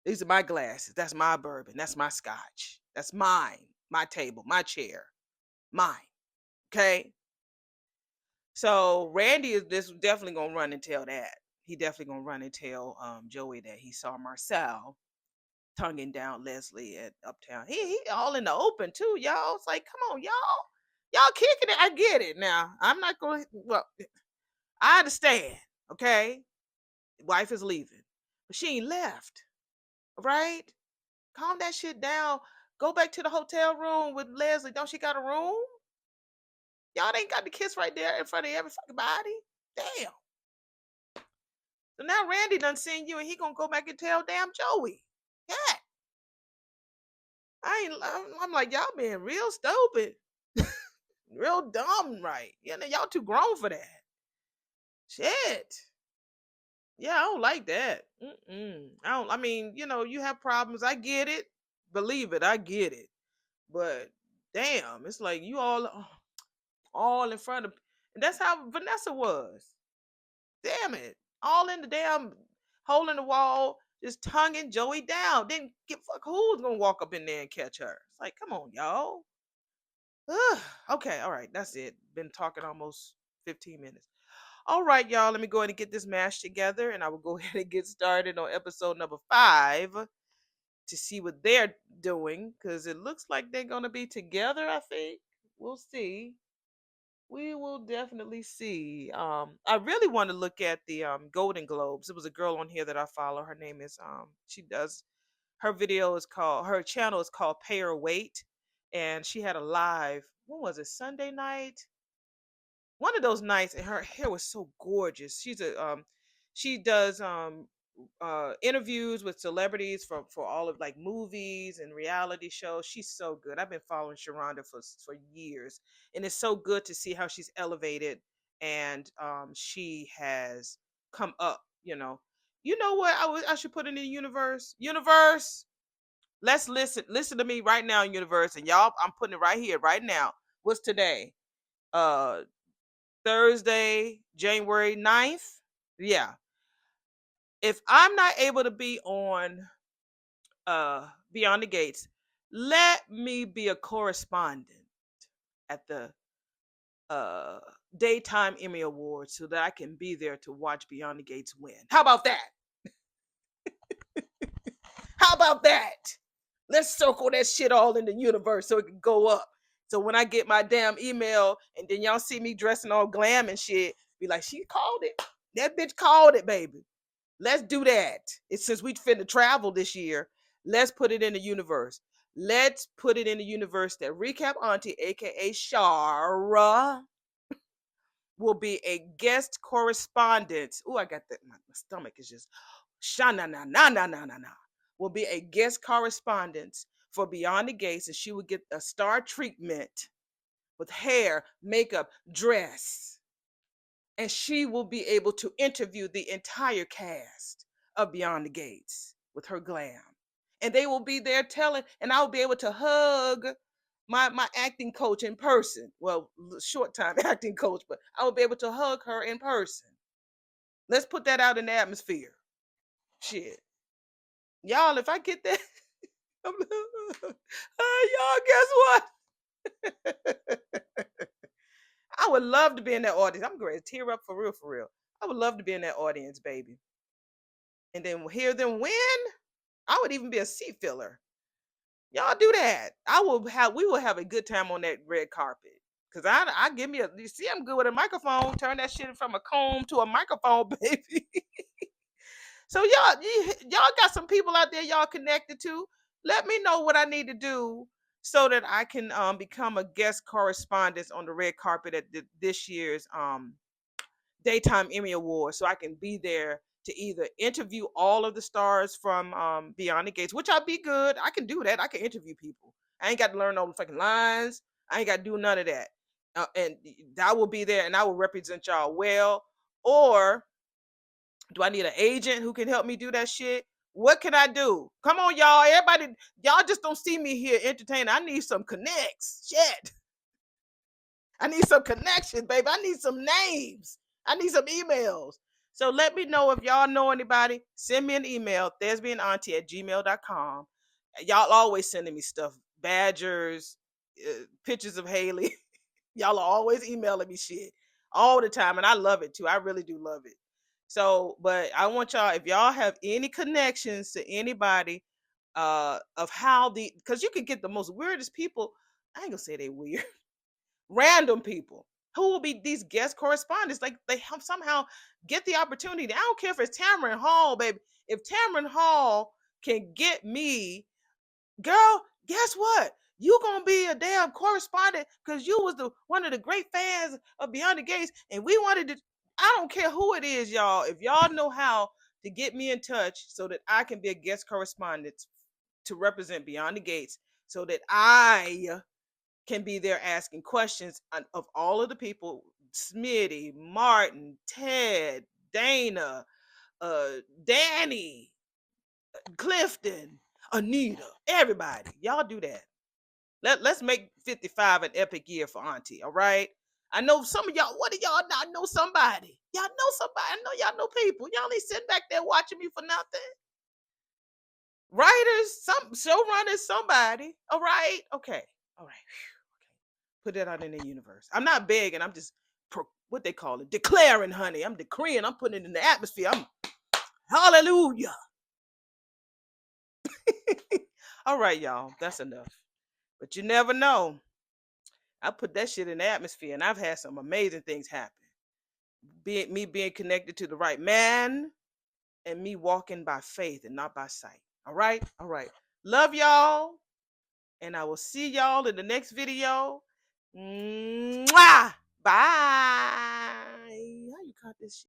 These are my glasses. That's my bourbon. That's my scotch. That's mine. My table, my chair, mine. Okay. So Randy is this definitely gonna run and tell that. He definitely gonna run and tell Joey that he saw Marcel tonguing down Leslie at Uptown. He all in the open too, y'all. It's like, come on, y'all kicking it. I get it now. I'm not going. Well, I understand. Okay, wife is leaving, but she ain't left. Right? Calm that shit down. Go back to the hotel room with Leslie. Don't she got a room? Y'all ain't got the kiss right there in front of every fucking body. Damn. So now Randy done seen you and he gonna go back and tell damn Joey. Yeah. I'm like, y'all being real stupid. Real dumb, right? Y'all too grown for that. Shit. Yeah, I don't like that. I mean, you have problems. I get it. Believe it, I get it. But damn, it's like you all in front of, and that's how Vanessa was. Damn it. All in the damn hole in the wall, just tonguing Joey down. Didn't give fuck who's gonna walk up in there and catch her. It's like, come on, y'all. Ugh. Okay, all right, that's it. Been talking almost 15 minutes. All right, y'all, let me go ahead and get this mash together, and I will go ahead and get started on episode number 5 to see what they're doing, because it looks like they're gonna be together, I think. We'll see. We will definitely see. I really want to look at the Golden Globes. There was a girl on here that I follow. Her name is she does her channel is called Pay Her Weight, and she had a live. What was it? Sunday night? One of those nights, and her hair was so gorgeous. She does interviews with celebrities for all of like movies and reality shows. She's so good. I've been following Sharonda for years, and it's so good to see how she's elevated and she has come up. You know what? I should put in the universe. Universe, let's listen to me right now, universe, and y'all. I'm putting it right here, right now. What's today? Uh, Thursday, January 9th. Yeah. If I'm not able to be on Beyond the Gates, let me be a correspondent at the uh Daytime Emmy Awards so that I can be there to watch Beyond the Gates win. How about that? How about that? Let's circle that shit all in the universe so it can go up. So when I get my damn email and then y'all see me dressing all glam and shit, be like, she called it. That bitch called it, baby. Let's do that. It's since we finna travel this year. Let's put it in the universe. Let's put it in the universe that Recap Auntie, aka Shara, will be a guest correspondent. Oh, I got that. My stomach is just shana na na na na na na. Will be a guest correspondent for Beyond the Gates, and she will get a star treatment with hair, makeup, dress, and she will be able to interview the entire cast of Beyond the Gates with her glam. And they will be there telling, and I'll be able to hug my acting coach in person. Well, short time acting coach, but I will be able to hug her in person. Let's put that out in the atmosphere. Shit. Y'all, if I get that, y'all, guess what? I would love to be in that audience. I'm going to tear up for real, for real. I would love to be in that audience, baby. And then hear them win. I would even be a seat filler. Y'all do that. We will have a good time on that red carpet. Cause I give me you see, I'm good with a microphone. Turn that shit from a comb to a microphone, baby. So y'all got some people out there y'all connected to. Let me know what I need to do so that I can become a guest correspondent on the red carpet at this year's Daytime Emmy Awards, so I can be there to either interview all of the stars from Beyond the Gates, which I'd be good. I can do that. I can interview people. I ain't got to learn all the fucking lines. I ain't got to do none of that. And I will be there and I will represent y'all well. Or do I need an agent who can help me do that shit? What can I do? Come on, y'all. Everybody, y'all just don't see me here entertaining. I need some connects. Shit. I need some connections, baby. I need some names. I need some emails. So let me know if y'all know anybody. Send me an email, thespianauntie@gmail.com. Y'all always sending me stuff. Badgers, pictures of Haley. Y'all are always emailing me shit all the time. And I love it too. I really do love it. So, but I want y'all, if y'all have any connections to anybody of how because you can get the most weirdest people. I ain't gonna say they weird. Random people who will be these guest correspondents. Like they have somehow get the opportunity. I don't care if it's Tamron Hall, baby. If Tamron Hall can get me, girl, guess what? You gonna be a damn correspondent because you was the one of the great fans of Beyond the Gates, and we wanted to. I don't care who it is, y'all. If y'all know how to get me in touch so that I can be a guest correspondent to represent Beyond the Gates, so that I can be there asking questions of all of the people: Smitty, Martin, Ted, Dana, Danny, Clifton, Anita, everybody. Y'all do that. Let's make 55 an epic year for Auntie, all right? I know some of y'all, what do y'all not know somebody? Y'all know somebody. I know y'all know people. Y'all ain't sitting back there watching me for nothing. Writers, some showrunners, somebody. All right? Okay. All right. Put that out in the universe. I'm not begging. I'm just what they call it, declaring, honey. I'm decreeing. I'm putting it in the atmosphere. I'm hallelujah. All right, y'all. That's enough. But you never know. I put that shit in the atmosphere, and I've had some amazing things happen. Me being connected to the right man, and me walking by faith and not by sight. All right, all right. Love y'all, and I will see y'all in the next video. Mwah! Bye. How you cut this shit?